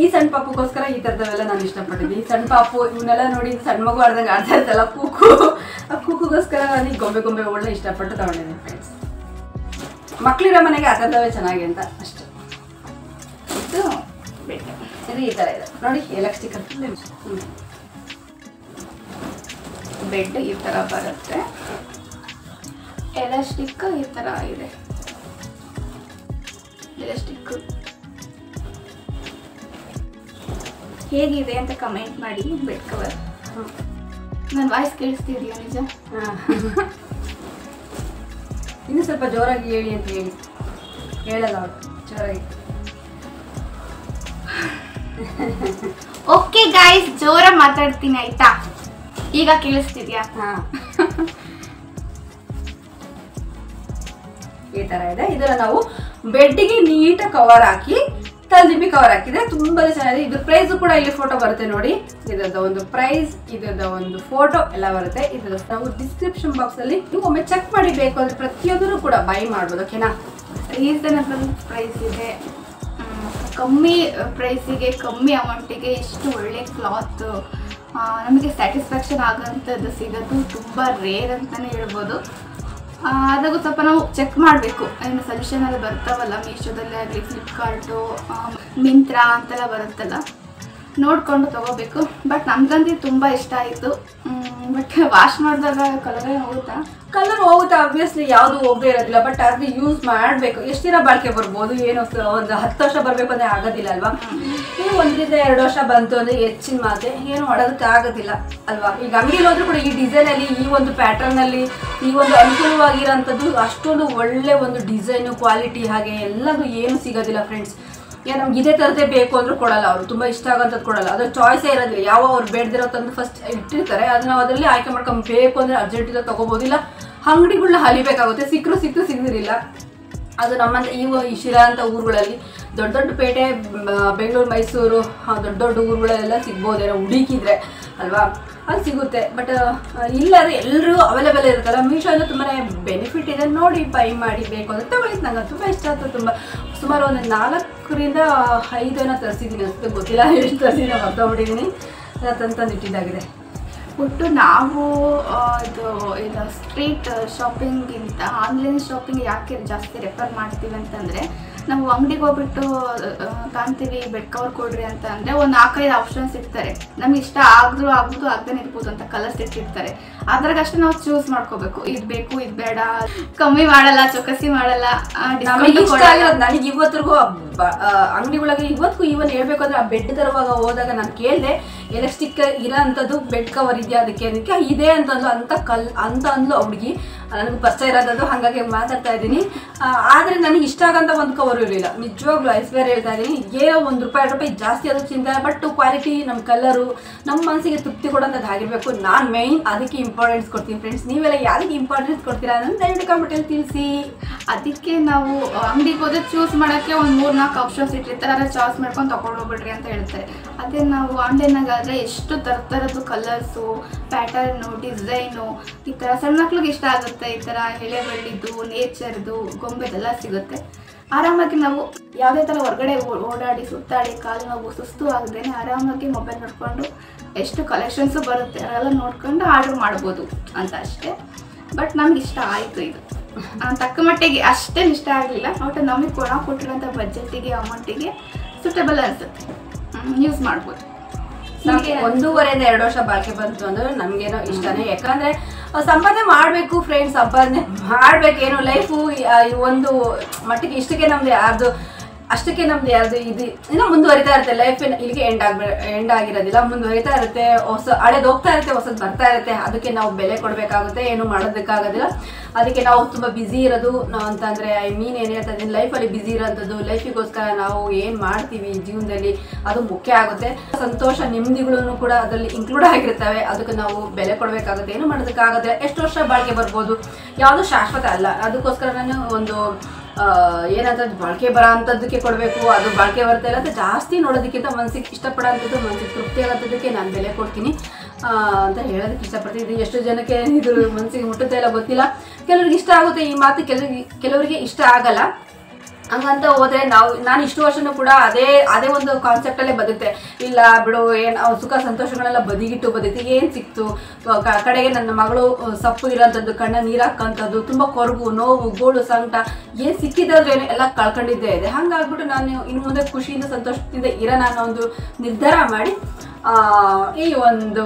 A: ಈ ಸಣ್ಣ ಪಾಪುಗೋಸ್ಕರ ಈ ಥರದವೆಲ್ಲ ನಾನು ಇಷ್ಟಪಟ್ಟಿದ್ದೆ. ಈ ಸಣ್ಣ ಪಾಪು ಇವನ್ನೆಲ್ಲ ನೋಡಿ, ಸಣ್ಣ ಮಗು ಆಡ್ದಂಗೆ ಆಡ್ತಾ ಇರ್ತಲ್ಲ ಕೂಕು, ಆ ಕೂಕುಗೋಸ್ಕರ ನಾನು ಈ ಗೊಂಬೆ ಒಳ್ಳೆ ಇಷ್ಟಪಟ್ಟು ತಗೊಂಡಿದ್ದೀನಿ ಫ್ರೆಂಡ್ಸ್. ಮಕ್ಕಳಿರೋ ಮನೆಗೆ ಆ ಥರದವೇ ಚೆನ್ನಾಗಿ ಅಂತ ಅಷ್ಟೇ.
B: ಇದು ಬೆಡ್,
A: ಇದು ಈ ಥರ ಇದೆ ನೋಡಿ, ಎಲೆಕ್ಟ್ರಿಕ್
B: ಬೆಡ್ ಈ ಥರ ಬರುತ್ತೆ. ಎಲಾಸ್ಟಿಕ್ ಈ ಥರ ಇದೆ. ಎಲಾಸ್ಟಿಕ್ ಹೇಗಿದೆ ಅಂತ ಕಮೆಂಟ್ ಮಾಡಿ. ಬೆಡ್ ಕವರ್, ನನ್ನ ವಾಯ್ಸ್ ಕೇಳಿಸ್ತಿದೆಯಾ ನಿಜ?
A: ಇನ್ನು ಸ್ವಲ್ಪ ಜೋರಾಗಿ ಹೇಳಿ ಅಂತ ಹೇಳಲ್ಲ ಅವಳು ಜೋರಾಗಿ.
B: ಓಕೆ ಗಾಯ್ಸ್, ಜೋರಾಗಿ ಮಾತಾಡ್ತೀನಿ ಆಯ್ತಾ? ಈಗ ಕೇಳಿಸ್ತಿದ್ಯಾ?
A: ಈ ತರ ಇದೆ. ಇದನ್ನ ನಾವು ಬೆಡ್ಗೆ ನೀಟಾಗಿ ಕವರ್ ಹಾಕಿ, ತಲೆದಿಂಬಿ ಕವರ್ ಹಾಕಿದ್ರೆ ತುಂಬಾನೇ ಚೆನ್ನಾಗಿದೆ. ಇದ್ರ ಪ್ರೈಸ್ ಕೂಡ ಇಲ್ಲಿ ಫೋಟೋ ಬರುತ್ತೆ ನೋಡಿ. ಇದರದ ಒಂದು ಪ್ರೈಸ್, ಇದರದ ಒಂದು ಫೋಟೋ ಎಲ್ಲ ಬರುತ್ತೆ. ಇದರ ನಾವು ಡಿಸ್ಕ್ರಿಪ್ಷನ್ ಬಾಕ್ಸ್ ಅಲ್ಲಿ ನೀವು ಒಮ್ಮೆ ಚೆಕ್ ಮಾಡಿ, ಬೇಕು ಅಂದ್ರೆ ಪ್ರತಿಯೊಂದನ್ನು ಕೂಡ ಬೈ ಮಾಡ್ಬೋದು. ಓಕೆನಾ?
B: ರೀಸನಬಲ್ ಪ್ರೈಸ್ ಇದೆ, ಕಮ್ಮಿ ಪ್ರೈಸಿಗೆ ಕಮ್ಮಿ ಅಮೌಂಟಿಗೆ ಇಷ್ಟು ಒಳ್ಳೆ ಕ್ಲಾತ್ ನಮಗೆ ಸ್ಯಾಟಿಸ್ಫ್ಯಾಕ್ಷನ್ ಆಗೋಂಥದ್ದು ಸಿಗೋದು ತುಂಬ ರೇರ್ ಅಂತಲೇ ಹೇಳ್ಬೋದು. ಅದಾಗೂ ಸ್ವಲ್ಪ ನಾವು ಚೆಕ್ ಮಾಡಬೇಕು. ಏನು ಸಜೆಷನ್ ಎಲ್ಲ ಬರ್ತಾವಲ್ಲ ಮೀಶೋದಲ್ಲೇ ಆಗಲಿ, ಫ್ಲಿಪ್ಕಾರ್ಟು, ಮಿಂತ್ರಾ ಅಂತೆಲ್ಲ ಬರುತ್ತಲ್ಲ, ನೋಡಿಕೊಂಡು ತೊಗೋಬೇಕು. ಬಟ್ ನಮ್ಗಂತೂ ತುಂಬ ಇಷ್ಟ ಆಯಿತು. ಬಟ್ ವಾಶ್ ಮಾಡಿದಾಗ ಕಲರೇ ಹೋಗುತ್ತಾ?
A: ಕಲರ್ ಹೋಗುತ್ತೆ ಆಬ್ವಿಯಸ್ಲಿ, ಯಾವುದು ಹೋಗದೇ ಇರೋದಿಲ್ಲ. ಬಟ್ ಅದು ಯೂಸ್ ಮಾಡಬೇಕು. ಎಷ್ಟು ದಿನ ಬಾಳಿಕೆ ಬರ್ಬೋದು, ಏನು ಒಂದು 10 ವರ್ಷ ಬರಬೇಕು ಅಂದರೆ ಆಗೋದಿಲ್ಲ ಅಲ್ವಾ. ನೀವು 1-2 ವರ್ಷ ಬಂತು ಅಂದರೆ ಹೆಚ್ಚಿನ ಮಾತೆ, ಏನು ಮಾಡೋದಕ್ಕೆ ಆಗೋದಿಲ್ಲ ಅಲ್ವಾ. ಈಗ ಅಂಗಡಿಲಿ ಹೋದ್ರೂ ಕೂಡ ಈ ಡಿಸೈನಲ್ಲಿ, ಈ ಒಂದು ಪ್ಯಾಟರ್ನಲ್ಲಿ, ಈ ಒಂದು ಅನುಕೂಲವಾಗಿರೋಂಥದ್ದು ಅಷ್ಟೊಂದು ಒಳ್ಳೆ ಒಂದು ಡಿಸೈನು, ಕ್ವಾಲಿಟಿ ಹಾಗೆ ಎಲ್ಲದು ಏನು ಸಿಗೋದಿಲ್ಲ ಫ್ರೆಂಡ್ಸ್. ನಮ್ಗೆ ಇದೇ ಥರದೇ ಬೇಕು ಅಂದ್ರೂ ಕೊಡಲ್ಲ ಅವರು, ತುಂಬ ಇಷ್ಟ ಆಗೋಂಥದ್ದು ಕೊಡಲ್ಲ. ಅದ್ರ ಚಾಯ್ಸೇ ಇರೋದಿಲ್ಲ. ಯಾವ ಅವ್ರು ಬೇಡದಿರೋ ತಂದು ಫಸ್ಟ್ ಇಟ್ಟಿರ್ತಾರೆ, ಅದನ್ನ ನಾವು ಅದರಲ್ಲಿ ಆಯ್ಕೆ ಮಾಡ್ಕೊಂಡು ಬೇಕು ಅಂದರೆ ಅರ್ಜೆಂಟಿಂದ ತೊಗೋಬೋದು. ಇಲ್ಲ ಅಂಗಡಿಗಳನ್ನ ಅಲಿಬೇಕಾಗುತ್ತೆ, ಸಿಕ್ಕಿದಿರಿಲ್ಲ. ಅದು ನಮ್ಮಂತ ಈ ಶಿರಾ ಅಂತ ಊರುಗಳಲ್ಲಿ, ದೊಡ್ಡ ದೊಡ್ಡ ಪೇಟೆ, ಬೆಂಗಳೂರು, ಮೈಸೂರು, ದೊಡ್ಡ ಊರುಗಳೆಲ್ಲ ಸಿಗ್ಬೋದೇನೋ ಹುಡುಕಿದ್ರೆ ಅಲ್ವಾ, ಅದು ಸಿಗುತ್ತೆ. ಬಟ್ ಇಲ್ಲಾದ್ರೆ ಎಲ್ಲರೂ ಅವೈಲೇಬಲ್ ಇರುತ್ತಲ್ಲ. ಮೀಶೋ ಅಂದರೆ ತುಂಬಾ ಬೆನಿಫಿಟ್ ಇದೆ. ನೋಡಿ ಬೈ ಮಾಡಿ, ಬೇಕು ಅಂದರೆ ತಗೊಳ್ಳಿ. ನಂಗೆ ತುಂಬ ಇಷ್ಟ ಆಯ್ತು. ತುಂಬ ಸುಮಾರು ಒಂದು 4ರಿಂದ 5 ಏನೋ ತರಿಸಿದ್ದೀನಿ ಅನಿಸುತ್ತೆ, ಗೊತ್ತಿಲ್ಲ ಎಷ್ಟು ತರಿಸಿದ್ದೀನಿ, ಮರ್ತೋಗ್ಬಿಟ್ಟಿದ್ದೀನಿ. ತಂದಿಟ್ಟಿದ್ದಾಗಿದೆ.
B: ಒಟ್ಟು ನಾವು ಇದು ಸ್ಟ್ರೀಟ್ ಶಾಪಿಂಗಿಂತ ಆನ್ಲೈನ್ ಶಾಪಿಂಗ್ ಯಾಕೆ ಜಾಸ್ತಿ ರೆಫರ್ ಮಾಡ್ತೀವಿ ಅಂತಂದರೆ, ನಾವು ಅಂಗಡಿಗೆ ಹೋಗ್ಬಿಟ್ಟು ಕಾಣ್ತೀವಿ ಬೆಡ್ ಕವರ್ ಕೊಡ್ರಿ ಅಂತ ಅಂದರೆ ಒಂದು 4-5 ಆಪ್ಷನ್ಸ್ ಇರ್ತಾರೆ. ನಮ್ಗೆ ಇಷ್ಟ ಆಗ್ಬೋದು ಆಗದೇ ಇರ್ಬೋದು ಅಂತ ಕಲರ್ಸ್ ಇಟ್ಟಿರ್ತಾರೆ. ಅದ್ರಾಗಷ್ಟೇ ನಾವು ಚೂಸ್ ಮಾಡ್ಕೋಬೇಕು, ಇದು ಬೇಕು ಇದು ಬೇಡ, ಕಮ್ಮಿ ಮಾಡಲ್ಲ, ಚೌಕಸಿ ಮಾಡಲ್ಲ.
A: ನನಗೆ ಇವತ್ತಿಗೂ ಅಂಗಡಿ ಒಳಗೆ ಇವತ್ತಿಗೂ ಈವನ್ ಹೇಳ್ಬೇಕು ಅಂದರೆ, ಆ ಬೆಡ್ ತರುವಾಗ ಹೋದಾಗ ನಾನು ಕೇಳಿದೆ ಎಲೆಕ್ಟ್ರಿಕ್ ಇರೋ ಅಂಥದ್ದು ಬೆಡ್ ಕವರ್ ಇದೆಯಾ, ಅದಕ್ಕೆ ಇದೆ ಅಂತಂದು ಅಂತ ಅಂದ್ಲು ಹುಡುಗಿ. ನನಗೆ ಪರಿಚಯ ಇರೋದು, ಹಾಗಾಗಿ ಮಾತಾಡ್ತಾ ಇದ್ದೀನಿ. ಆದರೆ ನನಗೆ ಇಷ್ಟ ಆಗಂತ ಒಂದು ಕವರು ಇರಲಿಲ್ಲ, ನಿಜವಾಗ್ಲೂ ಐಸ್ವೇರ್ ಹೇಳ್ತಾ ಇದ್ದೀನಿ. ಏನೋ ₹1-2 ಜಾಸ್ತಿ ಅದು ಚಿಂತೆ, ಬಟ್ ಕ್ವಾಲಿಟಿ, ನಮ್ಮ ಕಲರು, ನಮ್ಮ ಮನಸ್ಸಿಗೆ ತೃಪ್ತಿ ಕೊಡೋಂಥದ್ದು ಆಗಿರಬೇಕು. ನಾನು ಮೇಯ್ನ್ ಅದಕ್ಕೆ ಇಂಪಾರ್ಟೆನ್ಸ್ ಕೊಡ್ತೀನಿ ಫ್ರೆಂಡ್ಸ್. ನೀವೆಲ್ಲ ಯಾರಿಗೆ ಇಂಪಾರ್ಟೆನ್ಸ್ ಕೊಡ್ತೀರಾ ಅನ್ನೋದು ದಯವಿಟ್ಟು ಕಮೆಂಟಲ್ಲಿ ತಿಳಿಸಿ.
B: ಅದಕ್ಕೆ ನಾವು ಅಂಗಡಿಗೆ ಹೋದ್ರೆ ಚೂಸ್ ಮಾಡೋಕ್ಕೆ ಒಂದು 3-4 ಆಪ್ಷನ್ಸ್ ಇಟ್ಟಿರ್ತಾರೆ, ಅದರ ಚಾಯ್ಸ್ ಮಾಡ್ಕೊಂಡು ತೊಗೊಂಡು ಹೋಗ್ಬಿಡ್ರಿ ಅಂತ ಹೇಳ್ತಾರೆ. ಅದೇ ನಾವು ಆನ್ಲೈನಾಗಾದರೆ ಎಷ್ಟು ಥರದ್ದು ಕಲರ್ಸು, ಪ್ಯಾಟರ್ನು, ಡಿಸೈನು, ಈ ಥರ ಸಣ್ಣ ಮಕ್ಳಿಗೆ ಇಷ್ಟ ಆಗುತ್ತೆ. ಈ ಥರ ಎಳೆ ಬಳ್ಳಿದ್ದು, ನೇಚರ್ದು, ಗೊಂಬೆದೆಲ್ಲ ಸಿಗುತ್ತೆ. ಆರಾಮಾಗಿ ನಾವು ಯಾವುದೇ ಥರ ಹೊರಗಡೆ ಓಡಾಡಿ ಸುತ್ತಾಡಿ ಕಾಲು ನೋವು ಸುಸ್ತು ಆಗದೇನೆ ಆರಾಮಾಗಿ ಮೊಬೈಲ್ ನೋಡಿಕೊಂಡು ಎಷ್ಟು ಕಲೆಕ್ಷನ್ಸು ಬರುತ್ತೆ ಅದೆಲ್ಲ ನೋಡ್ಕೊಂಡು ಆರ್ಡ್ರ್ ಮಾಡ್ಬೋದು ಅಂತ ಅಷ್ಟೇ. ಬಟ್ ನಮ್ಗೆ ಇಷ್ಟ ಆಯಿತು. ಇದು ತಕ್ಕ ಮಟ್ಟಿಗೆ ಅಷ್ಟೇನು ಇಷ್ಟ ಆಗಲಿಲ್ಲ. ಒಟ್ಟು ನಮಗೆ ಕೊಟ್ಟಿರೋಂಥ ಬಜೆಟ್ಟಿಗೆ, ಅಮೌಂಟಿಗೆ ಸೂಟೇಬಲ್ ಅನಿಸುತ್ತೆ, ಯೂಸ್ ಮಾಡ್ಬೋದು.
A: 1.5-2 ವರ್ಷ ಬಾಕಿ ಬಂತು ಅಂದ್ರೆ ನಮಗೇನೋ ಇಷ್ಟನೇ. ಯಾಕಂದರೆ ಸಂಪಾದನೆ ಮಾಡಬೇಕು ಫ್ರೆಂಡ್ಸ್, ಸಂಪಾದನೆ ಮಾಡಬೇಕೇನೋ. ಲೈಫು ಒಂದು ಮಟ್ಟಿಗೆ ಇಷ್ಟಕ್ಕೆ ನಮ್ಮದು ಅಷ್ಟಕ್ಕೆ ನಮ್ದು ಯಾವುದು ಇದು ಇನ್ನೂ ಮುಂದುವರಿತಾ ಇರುತ್ತೆ. ಲೈಫ್ ಇಲ್ಲಿಗೆ ಎಂಡ್ ಆಗಿರೋದಿಲ್ಲ, ಮುಂದುವರಿತಾ ಇರುತ್ತೆ. ಹಳೇದು ಹೋಗ್ತಾ ಇರುತ್ತೆ, ಹೊಸದು ಬರ್ತಾ ಇರುತ್ತೆ. ಅದಕ್ಕೆ ನಾವು ಬೆಲೆ ಕೊಡಬೇಕಾಗುತ್ತೆ, ಏನು ಮಾಡೋದಕ್ಕಾಗೋದಿಲ್ಲ. ಅದಕ್ಕೆ ನಾವು ತುಂಬ ಬ್ಯುಸಿ ಇರೋದು ಅಂತಂದರೆ ಏನು ಹೇಳ್ತಾ ಇದ್ದೀನಿ, ಲೈಫಲ್ಲಿ ಬ್ಯುಸಿ ಇರೋಂಥದ್ದು, ಲೈಫಿಗೋಸ್ಕರ ನಾವು ಏನು ಮಾಡ್ತೀವಿ ಜೀವನದಲ್ಲಿ ಅದು ಮುಖ್ಯ ಆಗುತ್ತೆ. ಸಂತೋಷ, ನೆಮ್ಮದಿಗಳನ್ನು ಕೂಡ ಅದರಲ್ಲಿ ಇನ್ಕ್ಲೂಡ್ ಆಗಿರ್ತವೆ. ಅದಕ್ಕೆ ನಾವು ಬೆಲೆ ಕೊಡಬೇಕಾಗುತ್ತೆ, ಏನು ಮಾಡೋದಕ್ಕಾಗೋದಿಲ್ಲ. ಎಷ್ಟು ವರ್ಷ ಬಾಳಿಕೆ ಬರ್ಬೋದು, ಯಾವುದು ಶಾಶ್ವತ ಅಲ್ಲ. ಅದಕ್ಕೋಸ್ಕರ ನಾನು ಒಂದು ಏನಂತ ಬಾಳಿಕೆ ಬರೋ ಅಂಥದ್ದಕ್ಕೆ ಕೊಡಬೇಕು, ಅದು ಬಾಳಿಕೆ ಬರ್ತಾ ಇಲ್ಲ ಅಂತ ಜಾಸ್ತಿ ನೋಡೋದಕ್ಕಿಂತ ಮನಸ್ಸಿಗೆ ಇಷ್ಟಪಡೋ ಅಂಥದ್ದು, ಮನಸ್ಸಿಗೆ ತೃಪ್ತಿ ಆಗೋಂಥದ್ದಕ್ಕೆ ನಾನು ಬೆಲೆ ಕೊಡ್ತೀನಿ ಅಂತ ಹೇಳೋದಕ್ಕೆ ಇಷ್ಟಪಡ್ತೀನಿ. ಇದು ಎಷ್ಟು ಜನಕ್ಕೆ ಇದು ಮನಸ್ಸಿಗೆ ಮುಟ್ಟುತ್ತಾ ಇಲ್ಲ ಗೊತ್ತಿಲ್ಲ. ಕೆಲವ್ರಿಗೆ ಇಷ್ಟ ಆಗುತ್ತೆ ಈ ಮಾತು, ಕೆಲವರಿಗೆ ಇಷ್ಟ ಆಗಲ್ಲ. ಹಂಗಂತ ಹೋದರೆ ನಾನು ಇಷ್ಟು ವರ್ಷನೂ ಕೂಡ ಅದೇ ಒಂದು ಕಾನ್ಸೆಪ್ಟಲ್ಲೇ ಬದುಕ್ತೆ. ಇಲ್ಲ ಬಿಡು, ಏನು ಸುಖ ಸಂತೋಷಗಳೆಲ್ಲ ಬದಿಗಿಟ್ಟು ಏನು ಸಿಕ್ತು, ಕಡೆಗೆ ನನ್ನ ಮಗಳು ಸಪ್ಪು ಇರೋಂಥದ್ದು, ಕಣ್ಣ ನೀರು ಹಾಕೋಂಥದ್ದು, ತುಂಬ ಕೊರಗು, ನೋವು, ಗೋಳು, ಸಂಕಟ ಏನು ಸಿಕ್ಕಿದ್ರೆ ಎಲ್ಲ ಕಳ್ಕೊಂಡಿದ್ದೇ ಇದೆ. ಹಾಗಾಗ್ಬಿಟ್ಟು ನಾನು ಇನ್ನು ಮುಂದೆ ಖುಷಿಯಿಂದ ಸಂತೋಷದಿಂದ ಇರೋಣ ಅನ್ನೋ ಒಂದು ನಿರ್ಧಾರ ಮಾಡಿ ಈ ಒಂದು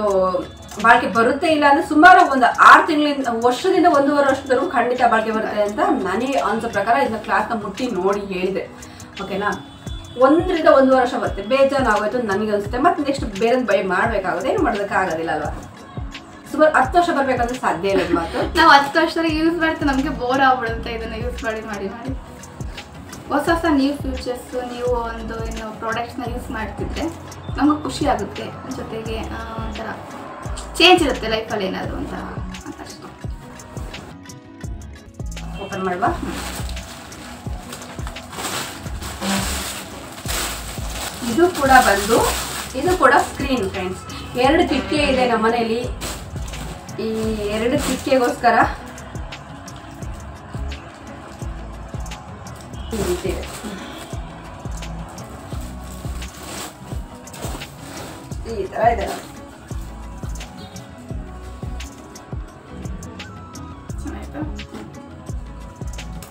A: ಬಾಳಿಕೆ ಬರುತ್ತೆ. ಇಲ್ಲ ಅಂದರೆ ಸುಮಾರು ಒಂದು 6 ತಿಂಗಳಿಂದ, ವರ್ಷದಿಂದ 1.5 ವರ್ಷದವರೆಗೂ ಖಂಡಿತ ಬಾಳಿಕೆ ಬರುತ್ತೆ ಅಂತ ನನಗೆ ಅನ್ಸೋ ಪ್ರಕಾರ ಇದನ್ನ ಕ್ಲಾಸ್ನ ಮುಟ್ಟಿ ನೋಡಿ ಹೇಳಿದೆ. ಓಕೆನಾ, 1-1.5 ವರ್ಷ ಬರುತ್ತೆ. ಬೇಜಾರಾಗೋಯ್ತು ನನಗೆ ಅನಿಸುತ್ತೆ. ಮತ್ತು ನೆಕ್ಸ್ಟ್ ಬೇರೆ ಬೈ ಮಾಡಬೇಕಾಗುತ್ತೆ, ಏನು ಮಾಡೋದಕ್ಕಾಗೋದಿಲ್ಲ ಅಲ್ವಾ. ಸುಮಾರು 10 ವರ್ಷ ಬರಬೇಕಂದ್ರೆ ಸಾಧ್ಯ ಇಲ್ಲ ಮಾತು.
B: ನಾವು 10 ವರ್ಷದಲ್ಲಿ ಯೂಸ್ ಮಾಡ್ತೀವಿ, ನಮಗೆ ಬೋರ್ ಆಗ್ಬಿಡುತ್ತೆ ಇದನ್ನು ಯೂಸ್ ಮಾಡಿ ಹೊಸ ನ್ಯೂ ಫ್ಯೂಚರ್ಸು, ನೀವು ಒಂದು ಏನು ಪ್ರಾಡಕ್ಟ್ಸ್ನ ಯೂಸ್ ಮಾಡ್ತಿದ್ರೆ ನಮಗೆ ಖುಷಿ ಆಗುತ್ತೆ. ಜೊತೆಗೆ ಒಂಥರ ಚೇಂಜ್ ಇರುತ್ತೆ ಲೈಫಲ್ಲಿ ಏನಾದರೂ ಅಂತ ಅಷ್ಟೇ.
A: ಓಪನ್ ಮಾಡುವ. ಇದು ಕೂಡ ಸ್ಕ್ರೀನ್ ಫ್ರೆಂಡ್ಸ್. 2 ಕಿಟಕಿ ಇದೆ ನಮ್ಮ ಮನೆಯಲ್ಲಿ. ಈ 2 ಕಿಟಕಿಗೋಸ್ಕರ ಈ ಥರ ಇದೆ.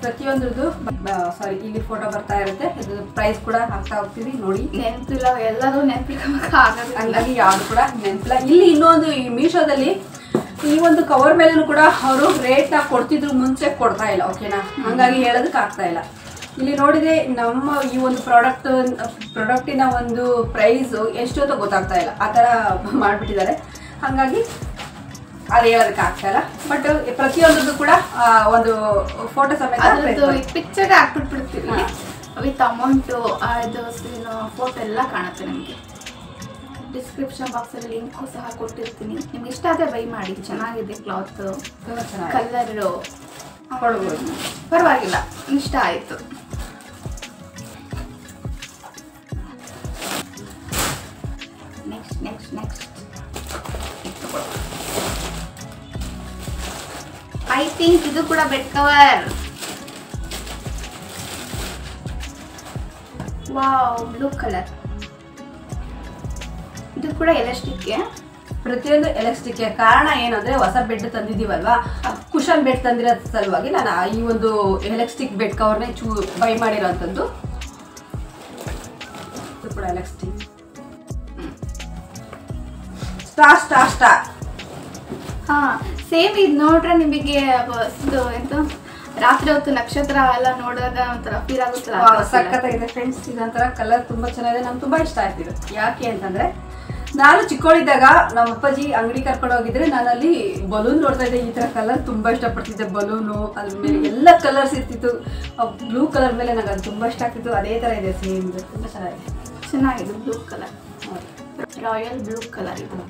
A: ಪ್ರತಿಯೊಂದ್ರದ್ದು ಸಾರಿ ಇಲ್ಲಿ ಫೋಟೋ ಬರ್ತಾ ಇರುತ್ತೆ, ಇದು ಪ್ರೈಸ್ ಕೂಡ ಹಾಕ್ತಾ ಹೋಗ್ತೀವಿ ನೋಡಿ.
B: ನೆನಪಿಲ್ಲ, ಎಲ್ಲರೂ ನೆನಪಿಟ್ಕೊಳಕ್ಕೆ ಆಗೋದಿಲ್ಲ,
A: ಹಂಗಾಗಿ ಯಾವುದು ಕೂಡ ನೆನಪಿಲ್ಲ. ಇಲ್ಲಿ ಇನ್ನೊಂದು ಈ ಮೀಶೋದಲ್ಲಿ ಈ ಒಂದು ಕವರ್ ಮೇಲೂ ಕೂಡ ಅವರು ರೇಟ್ನ ಕೊಡ್ತಿದ್ರು, ಮುಂಚೆ ಕೊಡ್ತಾ ಇಲ್ಲ. ಓಕೆನಾ, ಹಂಗಾಗಿ ಹೇಳೋದಕ್ಕೆ ಆಗ್ತಾ ಇಲ್ಲ. ಇಲ್ಲಿ ನೋಡಿದ್ರೆ ನಮ್ಮ ಈ ಒಂದು ಪ್ರಾಡಕ್ಟಿನ ಒಂದು ಪ್ರೈಸು ಎಷ್ಟು ಅಂತ ಗೊತ್ತಾಗ್ತಾ ಇಲ್ಲ, ಆ ಥರ ಮಾಡಿಬಿಟ್ಟಿದ್ದಾರೆ. ಹಾಗಾಗಿ ಅದು ಹೇಳೋದಕ್ಕೆ ಆಗ್ತಾ ಇಲ್ಲ. ಬಟ್ ಪ್ರತಿಯೊಂದದ್ದು ಕೂಡ ಒಂದು ಫೋಟೋ ಸಮೇತ
B: ಪಿಕ್ಚರ್ ಹಾಕ್ಬಿಟ್ಬಿಡ್ತೀವಿ ವಿತ್ ಅಮೌಂಟು, ಇದು ಫೋಟೋ ಎಲ್ಲ ಕಾಣುತ್ತೆ ನಮಗೆ. ಡಿಸ್ಕ್ರಿಪ್ಷನ್ ಬಾಕ್ಸಲ್ಲಿ ಲಿಂಕು ಸಹ ಕೊಟ್ಟಿರ್ತೀನಿ, ನಿಮ್ಗೆ ಇಷ್ಟ ಆದರೆ ಬೈ ಮಾಡಿ. ಚೆನ್ನಾಗಿದೆ ಕ್ಲಾತ್, ಕಲರು
A: ಕೊಡ್ಬೋದು,
B: ಪರವಾಗಿಲ್ಲ, ಇಷ್ಟ ಆಯಿತು. ನೆಕ್ಸ್ಟ್ ಐ ಥಿಂಕ್ ಇದು ಕೂಡ bed cover. Wow, blue colour. ಇದು ಕೂಡ ಎಲಾಸ್ಟಿಕ್.
A: ಪ್ರತಿಯೊಂದು ಎಲಾಸ್ಟಿಕ್. ಕಾರಣ ಏನಂದ್ರೆ ಹೊಸ ಬೆಡ್ ತಂದಿದ್ದೀವಲ್ವಾ, ಕುಶನ್ ಬೆಡ್ ತಂದಿರೋ ಸಲುವಾಗಿ ನಾನು ಈ ಒಂದು ಎಲಾಸ್ಟಿಕ್ ಬೆಡ್ ಕವರ್ನೇ ಬೈ ಮಾಡಿರೋಂಥದ್ದು. ಇದು ಕೂಡ ಎಲಾಸ್ಟಿಕ್. ಸ್ಟಾರ್
B: ಹಾ, ಸೇಮ್ ಇದು ನೋಡ್ರೆ ನಿಮಗೆ ಇದು ಎಂತ ರಾತ್ರಿ ಹೊತ್ತು ನಕ್ಷತ್ರ ಎಲ್ಲ ನೋಡಿದಾಗ ಒಂಥರ ಫೀಲ್ ಆಗುತ್ತಲ್ಲ,
A: ಸಖತ್ತಾಗಿದೆ ಫ್ರೆಂಡ್ಸ್. ಇದೊಂಥರ ಕಲರ್ ತುಂಬಾ ಚೆನ್ನಾಗಿದೆ, ನಮ್ಗೆ ತುಂಬಾ ಇಷ್ಟ ಆಯ್ತಿದೆ. ಯಾಕೆ ಅಂತಂದ್ರೆ ನಾನು ಚಿಕ್ಕವಳಿದ್ದಾಗ ನಮ್ಮ ಅಪ್ಪಾಜಿ ಅಂಗಡಿ ಕರ್ಕೊಂಡು ಹೋಗಿದ್ರೆ ನಾನು ಅಲ್ಲಿ ಬಲೂನ್ ನೋಡ್ತಾ ಇದ್ದೆ. ಈ ತರ ಕಲರ್ ತುಂಬಾ ಇಷ್ಟಪಡ್ತಿದ್ದೆ. ಬಲೂನು ಅದ್ರ ಮೇಲೆ ಎಲ್ಲ ಕಲರ್ಸ್ ಇರ್ತಿತ್ತು. ಬ್ಲೂ ಕಲರ್ ಮೇಲೆ ನಂಗೆ ಅದು ತುಂಬಾ ಇಷ್ಟ ಆಗ್ತಿತ್ತು. ಅದೇ ತರ ಇದೆ, ಸೇಮ್ ತುಂಬಾ
B: ಚೆನ್ನಾಗಿದೆ. Blue colour, royal blue colour. ಇದು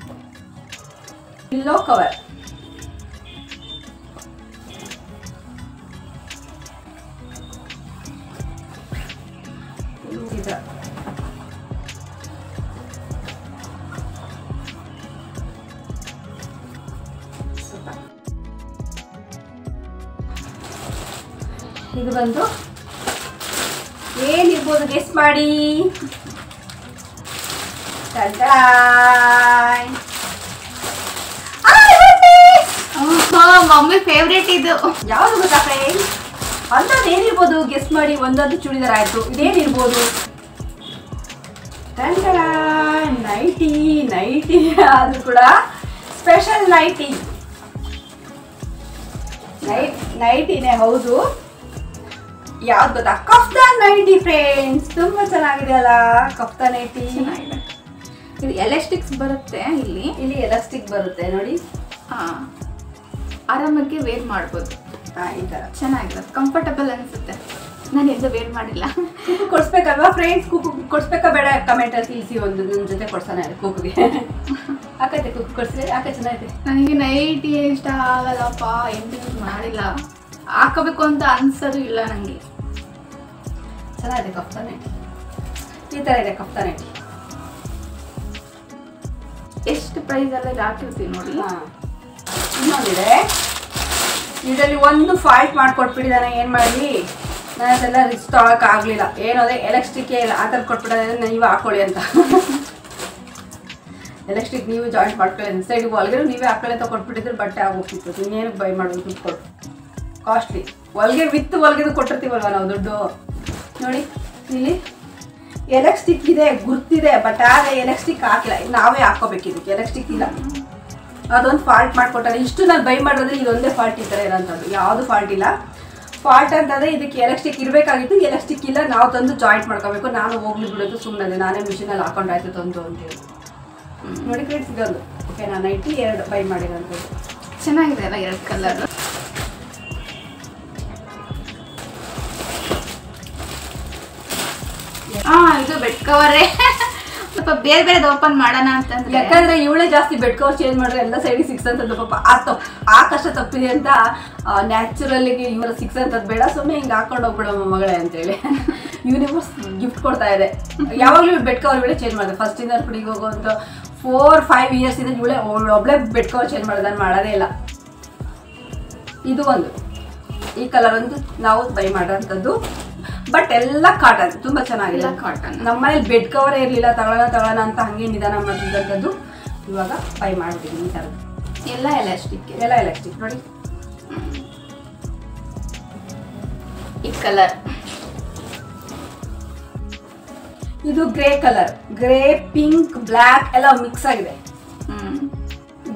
A: ಪಿಲ್ಲೋ ಕವರ್. ಇದು ಬಂದು ಏನಿರ್ಬೋದು ಗೆಸ್ ಮಾಡಿ.
B: ಮಮ್ಮಿ ಫೇವ್ರೇಟ್ ಇದು.
A: ಯಾವ್ದು ಗೊತ್ತಾ ಫ್ರೆಂಡ್ಸ್? ಅಂಥದ್ದು ಏನಿರ್ಬೋದು ಗೆಸ್ ಮಾಡಿ. ಒಂದೊಂದು ಚೂಡಿದಾರ ಆಯ್ತು. ಇದೇನಿರ್ಬೋದು? ನೈಟಿ ಅದು ಕೂಡ ಸ್ಪೆಷಲ್ ನೈಟಿನೇ ಹೌದು. ಯಾವ್ದು ಗೊತ್ತಾ? Kaftan nighty friends. ತುಂಬಾ ಚೆನ್ನಾಗಿದೆ ಅಲ್ಲ ಕಫ್ತಾನ್ ನೈಟಿ.
B: ಇದು ಎಲಾಸ್ಟಿಕ್ಸ್ ಬರುತ್ತೆ. ಇಲ್ಲಿ
A: ಎಲಾಸ್ಟಿಕ್ ಬರುತ್ತೆ ನೋಡಿ.
B: ಆರಾಮಾಗಿ ವೇರ್ ಮಾಡ್ಬೋದು.
A: ಈ ತರ
B: ಚೆನ್ನಾಗಿರುತ್ತೆ, ಕಂಫರ್ಟಬಲ್ ಅನ್ಸುತ್ತೆ. ನಾನು ಎಂದು ವೇರ್ ಮಾಡಿಲ್ಲ.
A: ಕುಕ್ಕು ಕೊಡ್ಸ್ಬೇಕಲ್ವಾ ಫ್ರೆಂಡ್ಸ್? ಕುಕ್ಕು ಕೊಡ್ಸ್ಬೇಕಾ ಬೇಡ ಕಮೆಂಟ್ ಅಲ್ಲಿ ತಿಳಿಸಿ. ಒಂದು ನನ್ನ ಜೊತೆ ಕೊಡ್ಸೋಣ ಕುಕ್ಕಿಗೆ. ಆಕೈತೆ ಕುಕ್ಕು ಕೊಡ್ಸಿದ್ರೆ ಯಾಕೆ ಚೆನ್ನಾಗಿದೆ.
B: ನನಗೆ ನೈಟಿ ಇಷ್ಟ ಆಗಲ್ಲಪ್ಪ, ಎಂದು ಮಾಡಿಲ್ಲ. ಹಾಕೋಬೇಕು ಅಂತ ಅನ್ಸೋದು ಇಲ್ಲ ನನಗೆ.
A: ಚೆನ್ನಾಗಿದೆ ಕಫ್ತಾನ್ ನೈಟಿ. ಈ ತರ ಇದೆ ಕಫ್ತಾನ್ ನೈಟಿ.
B: ಎಷ್ಟು ಪ್ರೈಸ್ ಎಲ್ಲ ಹಾಕಿರ್ತೀವಿ ನೋಡಿ.
A: ಇನ್ನೊಂದಿದೆ, ಇದರಲ್ಲಿ ಒಂದು ಫಾಲ್ಟ್ ಮಾಡ್ಕೊಟ್ಬಿಟ್ಟಿದ್ದಾನೆ. ಏನು ಮಾಡಲಿ, ನಾನು ಅದೆಲ್ಲ ರಿಚ್ ತೊಗೊಳಕ್ಕೆ ಆಗಲಿಲ್ಲ. ಏನೋದೇ ಎಲೆಕ್ಟ್ರಿಕೇ ಇಲ್ಲ ಆ ಥರ ಕೊಟ್ಬಿಟ್ಟಿದ್ದಾನೆ. ನೀವು ಹಾಕೊಳ್ಳಿ ಅಂತ. ಎಲೆಕ್ಟ್ರಿಕ್ ನೀವು ಜಾಯಿಂಟ್ ಮಾಡ್ಕೊಳ್ಳಿ ಸೈಡ್ ಒಳಗಡೆ ನೀವೇ ಹಾಕೊಳ್ಳಿ ಅಂತ ಕೊಟ್ಬಿಟ್ಟಿದ್ರೆ ಬಟ್ಟೆ ಆಗೋಗ್ತಿತ್ತು. ಇನ್ನೇನಕ್ಕೆ ಬೈ ಮಾಡೋದು? ದುಡ್ಡು ಕೊಟ್ಟು ಕಾಸ್ಟ್ಲಿ. ಹೊಲಿಗೆ ವಿತ್ ಹೊಲಿಗೆದು ಕೊಟ್ಟಿರ್ತೀವಲ್ವ ನಾವು ದುಡ್ಡು. ನೋಡಿ ಇಲ್ಲಿ ಎಲೆಕ್ಟ್ರಿಕ್ ಇದೆ, ಗುರ್ತಿದೆ, ಬಟ್ ಆಗ ಎಲೆಕ್ಟ್ರಿಕ್ ಹಾಕಿಲ್ಲ. ನಾವೇ ಹಾಕೋಬೇಕು. ಇದಕ್ಕೆ ಎಲೆಕ್ಟ್ರಿಕ್ ಇಲ್ಲ. ಅದೊಂದು ಫಾಲ್ಟ್ ಮಾಡಿಕೊಟ್ಟಾರೆ. ಇಷ್ಟು ನಾನು ಬೈ ಮಾಡೋದ್ರೆ ಇದೊಂದೇ ಫಾಲ್ಟ್ ಈ ಥರ ಇರೋಂಥದ್ದು. ಯಾವುದು ಫಾಲ್ಟ್ ಇಲ್ಲ. ಫಾಲ್ಟ್ ಅಂತಂದರೆ ಇದಕ್ಕೆ ಎಲೆಕ್ಟ್ರಿಕ್ ಇರಬೇಕಾಗಿತ್ತು, ಎಲೆಕ್ಟ್ರಿಕ್ ಇಲ್ಲ. ನಾವು ತಂದು ಜಾಯಿಂಟ್ ಮಾಡ್ಕೋಬೇಕು. ನಾನು ಹೋಗ್ಲಿ ಬಿಡೋದು ಸುಮ್ಮನೆ, ನಾನೇ ಮಿಷಿನಲ್ಲಿ ಹಾಕೊಂಡಾಯ್ತು ತಂದು ಅಂತೇಳಿ. ನೋಡಿ ಫ್ರೆಂಡ್ಸ್, ಇದೊಂದು ಓಕೆ. ನಾನು ನೈಟಿ 2 ಬೈ ಮಾಡಿರೋಂಥದ್ದು.
B: ಚೆನ್ನಾಗಿದೆ ಅಲ್ಲ 2 ಕಲರ್. ಇದು ಬೆಡ್ ಕವರೇ. ಸ್ವಲ್ಪ ಬೇರೆ ಬೇರೆ ಓಪನ್ ಮಾಡೋಣ ಅಂತಂದ್ರೆ,
A: ಯಾಕಂದ್ರೆ ಇವಳೇ ಜಾಸ್ತಿ ಬೆಡ್ ಕವರ್ ಚೇಂಜ್ ಮಾಡಿದ್ರೆ ಎಲ್ಲ ಸೈಡಿಗೆ 6 ಅಂತದ್ದು. ಪಾಪ ಆ ಕಷ್ಟ ತಪ್ಪಿದೆ ಅಂತ ನ್ಯಾಚುರಲ್ಲಿಗೆ ಇವರ 6 ಅಂತದ್ದು ಬೇಡ, ಸುಮ್ಮನೆ ಹಿಂಗೆ ಹಾಕೊಂಡು ಹೋಗ್ಬಿಡೋ ಮಗಳೇ ಅಂತೇಳಿ ಯೂನಿವರ್ಸ್ ಗಿಫ್ಟ್ ಕೊಡ್ತಾ ಇದೆ. ಯಾವಾಗಲೂ ಬೆಡ್ ಕವರ್ ಇವಳೇ ಚೇಂಜ್ ಮಾಡಿದೆ. ಫಸ್ಟಿಂದ ಹುಡುಗಿಗೆ ಹೋಗುವಂಥ 4-5 ಇಯರ್ಸಿಂದ ಇವಳೇ ಒಬ್ಬಳೇ ಬೆಡ್ ಕವರ್ ಚೇಂಜ್ ಮಾಡೋದು. ನಾನು ಮಾಡೋದೇ ಇಲ್ಲ. ಇದು ಒಂದು ಈ ಕಲರ್ ಒಂದು ನಾವು ಬೈ ಮಾಡೋಂಥದ್ದು. ಬಟ್ ಎಲ್ಲ ಕಾಟನ್, ತುಂಬ ಚೆನ್ನಾಗಿದೆ
B: ಕಾಟನ್.
A: ನಮ್ಮನೇಲಿ ಬೆಡ್ ಕವರೇ ಇರಲಿಲ್ಲ. ತಗೊಳ್ಳೋಣ ಅಂತ ಹಂಗೆ ನಿಧಾನ ಮಾಡ್ತಿದ್ದಂಥದ್ದು. ಇವಾಗ ಬೈ ಮಾಡ್ಬಿಟ್ಟಿದ್ದೀನಿ ಈ ಥರದ್ದು.
B: ಎಲ್ಲ ಎಲಾಸ್ಟಿಕ್
A: ನೋಡಿ.
B: ಈ ಕಲರ್
A: ಇದು grey colour, grey pink black ಎಲ್ಲ ಮಿಕ್ಸ್ ಆಗಿದೆ.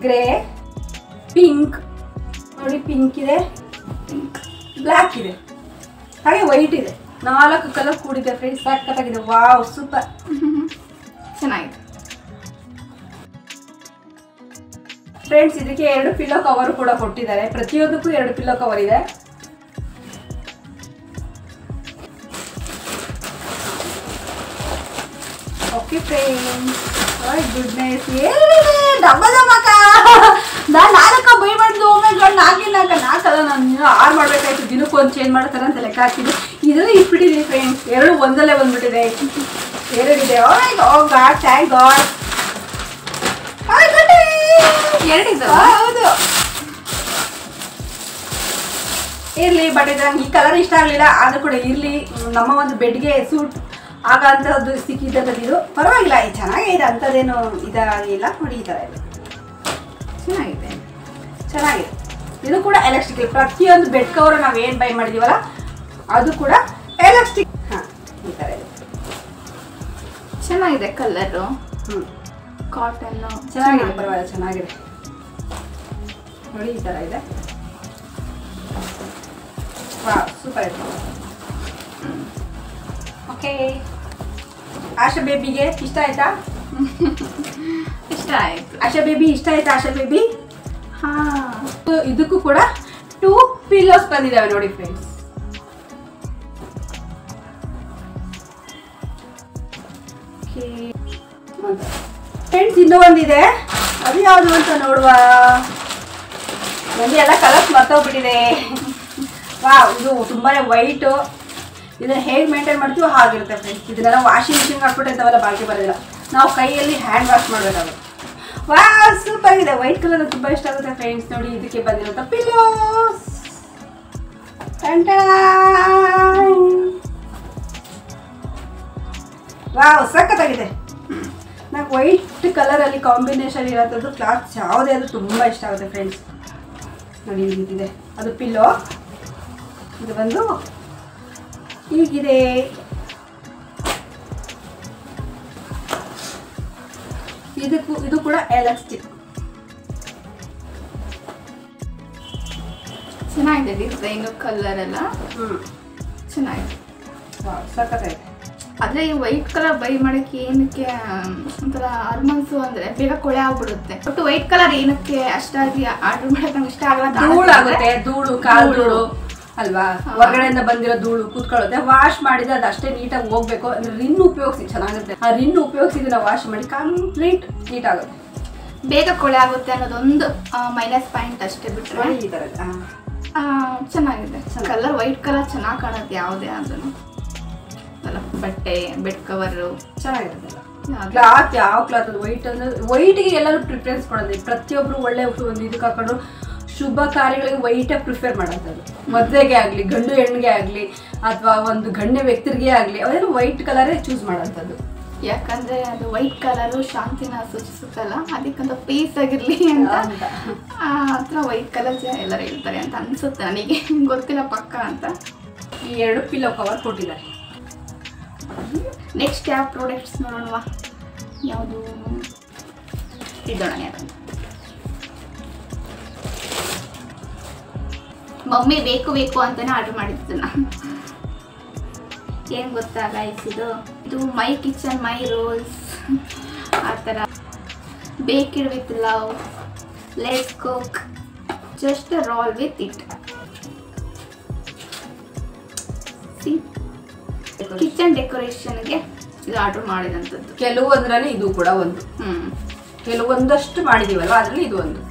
A: ಗ್ರೇ ಪಿಂಕ್ ನೋಡಿ, ಪಿಂಕ್ ಇದೆ, ಬ್ಲ್ಯಾಕ್ ಇದೆ, ಹಾಗೆ ವೈಟ್ ಇದೆ. 4 ಕಲರ್ ಕೂಡಿದೆ ಫ್ರೆಂಡ್ಸ್. ಸಖತ್ತಾಗಿದೆ. ವಾವ್, ಸೂಪರ್,
B: ಚೆನ್ನಾಗಿದೆ
A: ಫ್ರೆಂಡ್ಸ್. ಇದಕ್ಕೆ 2 ಪಿಲ್ಲೋ ಕವರ್ ಕೂಡ ಕೊಟ್ಟಿದ್ದಾರೆ. ಪ್ರತಿಯೊಂದಕ್ಕೂ 2 ಪಿಲ್ಲೋ ಕವರ್ ಇದೆ. ಓಕೆ ಫ್ರೆಂಡ್ಸ್, ಗುಡ್ನೆಸ್ ಡಬ್ಬ ದಮ್ಮಕ್ಕ. ನಾನು 4 ಬೈ ಮಾಡಿದ್ದು. ಒಮ್ಮೆ 4 ನಾನು 6 ಮಾಡ್ಬೇಕಾಯ್ತು. ದಿನಕ್ಕೊಂದು ಚೇಂಜ್ ಮಾಡ್ತಾರೆ ಅಂತ ಲೆಕ್ಕ ಹಾಕಿದ್ದು. ಇದರಲ್ಲಿ ಇಟ್ಬಿಟ್ಟಿದ್ದೀನಿ ಫ್ರೆಂಡ್ಸ್. 2 ಒಂದಲ್ಲೇ ಬಂದ್ಬಿಟ್ಟಿದೆ. 2 ಇದೆ. ಓ ಗಾಡ್, ಥ್ಯಾಂಕ್ ಗಾಡ್.
B: 2 ಇದೆ.
A: ಹೌದು, ಇರ್ಲಿ. ಬಟ್ ಇದು ನಂಗೆ ಈ ಕಲರ್ ಇಷ್ಟ ಆಗಲಿಲ್ಲ. ಆದ್ರೂ ಕೂಡ ಇರ್ಲಿ, ನಮ್ಮ ಒಂದು ಬೆಡ್ಗೆ ಸೂಟ್ ಆಗ ಅಂತದ್ದು ಸಿಕ್ಕಿದ್ದಂಥದ್ದು. ಇದು ಪರವಾಗಿಲ್ಲ, ಚೆನ್ನಾಗೇ ಇದೆ, ಅಂಥದ್ದೇನು ಇದಾಗಿಲ್ಲ. ನೋಡಿ, ಈ ಥರ ಇದೆ,
B: ಚೆನ್ನಾಗಿದೆ,
A: ಚೆನ್ನಾಗಿದೆ. ಇದು ಕೂಡ ಎಲಾಸ್ಟಿಕ್. ಪ್ರತಿಯೊಂದು ಬೆಡ್ ಕವರ್ ನಾವು ಏನು ಬೈ ಮಾಡಿದೀವಲ್ಲ ಅದು ಕೂಡ ಎಲಾಸ್ಟಿಕ್. ಹಾಂ, ಈ ಥರ ಇದೆ,
B: ಚೆನ್ನಾಗಿದೆ ಕಲರು. ಕಾಟನ್
A: ಚೆನ್ನಾಗಿದೆ, ಪರವಾಗಿಲ್ಲ, ಚೆನ್ನಾಗಿದೆ. ನೋಡಿ, ಈ ಥರ ಇದೆ. ವಾವ್, ಸೂಪರ್ ಇದೆ. ಓಕೆ, ಆಶಾ ಬೇಬಿಗೆ ಇಷ್ಟ ಆಯ್ತಾ?
B: ಇಷ್ಟ ಆಯ್ತು.
A: ಆಶಾ ಬೇಬಿ ಇಷ್ಟ ಆಯ್ತಾ? ಆಶಾ ಬೇಬಿ.
B: ಹಾ,
A: ಇದಕ್ಕೂ ಕೂಡ 2 ಪಿಲ್ಲೋಸ್ ಬಂದಿದ್ದಾವೆ ನೋಡಿ ಫ್ರೆಂಡ್ಸ್. ಫ್ರೆಂಡ್ಸ್, ಇನ್ನೂ ಒಂದಿದೆ. ಅದು ಯಾವುದು ಅಂತ ನೋಡುವ. ನನಗೆ ಎಲ್ಲ ಕಲರ್ಸ್ ಮರ್ತೋಗ್ಬಿಟ್ಟಿದೆ. ವಾವ್, ಇದು ತುಂಬಾನೇ ವೈಟು. ಇದನ್ನ ಹೇಗೆ ಮೇಂಟೈನ್ ಮಾಡ್ತೀವೋ ಹಾಗಿರುತ್ತೆ ಫ್ರೆಂಡ್ಸ್. ಇದನ್ನೆಲ್ಲ ವಾಷಿಂಗ್ ಮಿಷಿನ್ಗೆ ಹಾಕ್ಬಿಟ್ಟು ಇಂಥವೆಲ್ಲ ಬಾಳಿಕೆ ಬರೋದಿಲ್ಲ. ನಾವು ಕೈಯಲ್ಲಿ ಹ್ಯಾಂಡ್ ವಾಶ್ ಮಾಡಬೇಕಾಗುತ್ತೆ. ವಾವ್, ಸೂಪರ್ ಆಗಿದೆ. ವೈಟ್ ಕಲರ್ ತುಂಬ ಇಷ್ಟ ಆಗುತ್ತೆ ಫ್ರೆಂಡ್ಸ್. ನೋಡಿ, ಇದಕ್ಕೆ ಬಂದಿರುವಂಥ ಪಿಲ್ಲೋಸ್. ವಾವ್, ಸಖತ್ತಾಗಿದೆ. ನಂಗೆ ವೈಟ್ ಕಲರಲ್ಲಿ ಕಾಂಬಿನೇಷನ್ ಇರೋಂಥದ್ದು ಕ್ಲಾತ್ ಯಾವುದೇ ಆದರೂ ತುಂಬ ಇಷ್ಟ ಆಗುತ್ತೆ ಫ್ರೆಂಡ್ಸ್. ನೋಡಿ, ಇದಿದೆ, ಅದು ಪಿಲ್ಲೋ. ಇದು ಬಂದು ಹೀಗಿದೆ. ಇದು ಕೂಡ ಎಲಾಸ್ಟಿಕ್.
B: ಚೆನ್ನಾಗಿದೆ ಡಿಸೈನು, ಕಲರ್ ಎಲ್ಲ ಚೆನ್ನಾಗಿದೆ.
A: ಸಖತ್ತಾಗಿದೆ.
B: ಆದರೆ ಈ ವೈಟ್ ಕಲರ್ ಬೈ ಮಾಡೋಕ್ಕೆ ಏನಕ್ಕೆ ಒಂಥರ ಆಲ್ಮೋನ್ಸು ಅಂದರೆ ಬೇಗ ಕೊಳೆ ಆಗ್ಬಿಡುತ್ತೆ. ಒಟ್ಟು ವೈಟ್ ಕಲರ್ ಏನಕ್ಕೆ ಅಷ್ಟಾಗಿ ಆರ್ಡರ್ ಮಾಡೋಕೆ ನಂಗೆ ಇಷ್ಟ ಆಗಲ್ಲ.
A: ಧೂಳು ಆಗುತ್ತೆ, ಧೂಳು, ಕಾಲು ಧೂಳು ಅಲ್ವಾ, ಹೊರಗಡೆಯಿಂದ ಬಂದಿರೋ ಧೂಳು ಕೂತ್ಕೊಳ್ಳುತ್ತೆ. ವಾಶ್ ಮಾಡಿದ್ರೆ ಅದು ಅಷ್ಟೇ ನೀಟಾಗಿ ಹೋಗ್ಬೇಕು. ಅಂದ್ರೆ ರಿನ್ ಉಪಯೋಗಿಸಿ ಚೆನ್ನಾಗುತ್ತೆ. ಆ ರಿನ್ ಉಪಯೋಗಿಸಿ ಇದನ್ನ ವಾಶ್ ಮಾಡಿ ಕಂಪ್ಲೀಟ್ ನೀಟ್ ಆಗುತ್ತೆ.
B: ಬೇಗ ಕೊಳೆ ಆಗುತ್ತೆ ಅನ್ನೋದೊಂದು ಮೈನಸ್ ಪಾಯಿಂಟ್ ಅಷ್ಟೇ. ಬಿಟ್ಟರೆ
A: ಈ ಥರ
B: ಚೆನ್ನಾಗಿದೆ. ಕಲರ್ ವೈಟ್ ಕಲರ್ ಚೆನ್ನಾಗಿ ಕಾಣುತ್ತೆ ಯಾವುದೇ ಆದ್ರೂ. ಬಟ್ಟೆ, ಬೆಡ್ ಕವರು
A: ಚೆನ್ನಾಗಿರುತ್ತೆ. ಕ್ಲಾತ್ ಯಾವ ಕ್ಲಾತ್ ಅದು ವೈಟ್ ಅಂದ್ರೆ ವೈಟ್ಗೆ ಎಲ್ಲರೂ ಪ್ರಿಫರೆನ್ಸ್ ಕೊಡೋದು. ಪ್ರತಿಯೊಬ್ರು ಒಳ್ಳೆ ಒಂದು ಇದಕ್ಕೆ ಹಾಕೊಂಡು ಶುಭ ಕಾರ್ಯಗಳಿಗೆ ವೈಟೇ ಪ್ರಿಫರ್ ಮಾಡೋಂಥದ್ದು. ಮದುವೆಗೆ ಆಗಲಿ, ಗಂಡು ಹೆಣ್ಣಿಗೆ ಆಗಲಿ, ಅಥವಾ ಒಂದು ಗಣ್ಯ ವ್ಯಕ್ತಿಗೆ ಆಗಲಿ, ಅವೆಲ್ಲ ವೈಟ್ ಕಲರೇ ಚೂಸ್ ಮಾಡೋಂಥದ್ದು.
B: ಯಾಕಂದ್ರೆ ಅದು ವೈಟ್ ಕಲರು ಶಾಂತಿನ ಸೂಚಿಸುತ್ತಲ್ಲ, ಅದಕ್ಕಂತ ಪೀಸ್ ಆಗಿರ್ಲಿ ಅಂತ ಆ ಹತ್ರ ವೈಟ್ ಕಲರ್ ಎಲ್ಲರೂ ಹೇಳ್ತಾರೆ ಅಂತ ಅನ್ಸುತ್ತೆ ನನಗೆ. ಗೊತ್ತಿಲ್ಲ ಪಕ್ಕ ಅಂತ.
A: ಈ 2 ಪಿಲ್ಲೋ ಕವರ್ ಕೊಟ್ಟಿದ್ದಾರೆ.
B: ನೆಕ್ಸ್ಟ್ ಯಾವ ಪ್ರಾಡಕ್ಟ್ಸ್ ನೋಡೋಣವಾ? ಯಾವುದು ಇಡೋಣ. ಮಮ್ಮಿ ಬೇಕು ಬೇಕು ಅಂತಾನೆ ಆರ್ಡರ್ ಮಾಡಿದ್ದು ನಾನು. ಏನು ಗೊತ್ತಾ ಗೈಸ್, ಇದು ಮೈ ಕಿಚನ್ ಮೈ ರೋಲ್ಸ್ ಆ ಥರ. Baked with love, let's cook, just roll with it. Kitchen ಡೆಕೋರೇಷನ್ಗೆ ಇದು ಆರ್ಡರ್ ಮಾಡಿದಂಥದ್ದು.
A: ಕೆಲವೊಂದ್ರಲ್ಲಿ ಇದು ಕೂಡ ಒಂದು. ಕೆಲವೊಂದಷ್ಟು ಮಾಡಿದೀವಲ್ವ, ಅದರಲ್ಲಿ ಇದು ಒಂದು.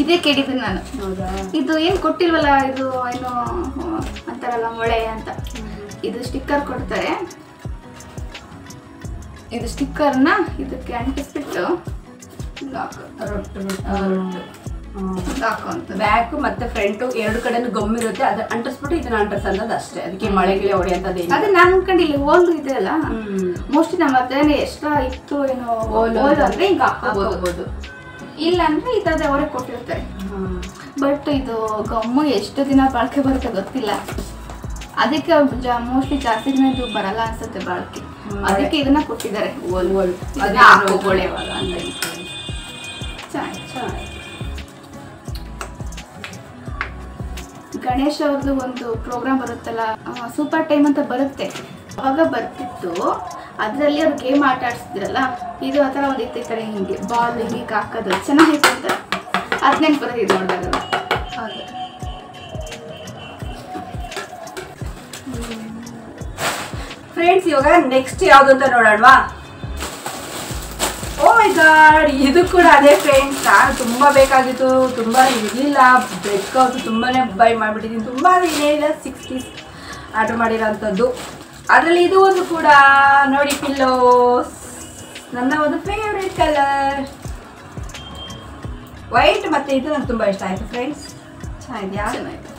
B: ಇದೇ ಕೇಳಿದ್ದು ನಾನು.
A: ಹೌದಾ?
B: ಇದು ಏನು ಕೊಟ್ಟಿಲ್ವಲ್ಲ, ಇದು ಏನು ಅಂತಾರಲ್ಲ ಮೊಳೆ ಅಂತ. ಇದು ಸ್ಟಿಕ್ಕರ್ ಕೊಡ್ತಾರೆ. ಇದು ಸ್ಟಿಕ್ಕರ್ನ ಇದಕ್ಕೆ ಅಂಟಿಸ್ಬಿಟ್ಟು ಹಾಕುವಂತ.
A: ಬ್ಯಾಕ್ ಮತ್ತೆ ಫ್ರಂಟ್ 2 ಕಡೆನೂ ಗಮ್ಮಿರುತ್ತೆ. ಅದು ಅಂಟಿಸ್ಬಿಟ್ಟು ಇದನ್ನ ಅಂಟಿಸೋದು ಅಷ್ಟೇ. ಅದಕ್ಕೆ ಮಳೆಗಿಳೆ ಹೊಡೆಯಂತದ್ದು.
B: ಅದೇ ನಾನು ಅನ್ಕೊಂಡಿಲ್ಲ ಓಲ್ ಇದೆ ಅಲ್ಲ, ಮೋಸ್ಟ್ಲಿ ನಮ್ಮ ಹತ್ರನೇ ಎಕ್ಸ್ಟ್ರಾ ಇತ್ತು ಏನೋ ಓಲ್ ಅಂದ್ರೆ ಈಗ ಹಾಕೋಬಹುದು. ಇಲ್ಲ ಅಂದ್ರೆ ಈ ಥರದ ಅವರೇ ಕೊಟ್ಟಿರ್ತಾರೆ. ಬಟ್ ಇದು ಗಮ್ಮು ಎಷ್ಟು ದಿನ ಬಾಳಿಕೆ ಬರುತ್ತೆ ಗೊತ್ತಿಲ್ಲ, ಅದಕ್ಕೆ ಮೋಸ್ಟ್ಲಿ ಜಾಸ್ತಿ ದಿನ ಇದು ಬರಲ್ಲ ಅನ್ಸುತ್ತೆ ಬಾಳಿಕೆ, ಅದಕ್ಕೆ ಇದನ್ನ ಕೊಟ್ಟಿದ್ದಾರೆ.
A: ಅದನ್ನ ಹಾಕೋಕೊಳ್ಳಿ ಇವಾಗ ಅಂತ.
B: ಚೆನ್ನಾಗಿ ಗಣೇಶ್ ಅವ್ರದ್ದು ಒಂದು ಪ್ರೋಗ್ರಾಮ್ ಬರುತ್ತಲ್ಲ, ಸೂಪರ್ ಟೈಮ್ ಅಂತ ಬರುತ್ತೆ, ಅವಾಗ ಬರ್ತಿತ್ತು. ಅದರಲ್ಲಿ ಅವ್ರು ಗೇಮ್ ಆಟ ಆಡಿಸ್ತಿದ್ರಲ್ಲ, ಇದು ಆ ಥರ ಒಂದು ಇರ್ತಿರ್ತಾರೆ, ಹಿಂಗೆ ಬಾಲ್ ಹಿಂಗೆ ಹಾಕೋದು ಚೆನ್ನಾಗಿತ್ತು ಅಂತ ಅದನ್ನೇ ಬರೋದು ನೋಡಿದಾಗ. ಹಾಗೆ
A: ಫ್ರೆಂಡ್ಸ್, ಇವಾಗ ನೆಕ್ಸ್ಟ್ ಯಾವುದು ಅಂತ ನೋಡೋಣವಾ? ಓ ಮೈ ಗಾಡ್, ಇದು ಕೂಡ ಅದೇ ಫ್ರೆಂಡ್ಸ್. ನಾನು ತುಂಬ ಬೇಕಾಗಿತ್ತು, ತುಂಬಾ ಇರಲಿಲ್ಲ, ಬ್ರೆಡ್ ಕೌಸ್ ತುಂಬಾ ಬೈ ಮಾಡಿಬಿಟ್ಟಿದ್ದೀನಿ. ತುಂಬ ಏನಿಲ್ಲ, 6 ಪೀಸ್ ಆರ್ಡರ್ ಮಾಡಿರೋಂಥದ್ದು. ಅದರಲ್ಲಿ ಇದು ಒಂದು ಕೂಡ ನೋಡಿ, ಪಿಲ್ಲೋಸ್, ನನ್ನ ಒಂದು ಫೇವ್ರೇಟ್ ಕಲರ್ ವೈಟ್, ಮತ್ತು ಇದು ನನಗೆ ತುಂಬ ಇಷ್ಟ ಆಯಿತು ಫ್ರೆಂಡ್ಸ್. ಚೆನ್ನಾಗಿದೆಯಾ?
B: ಚೆನ್ನಾಗಿದೆ.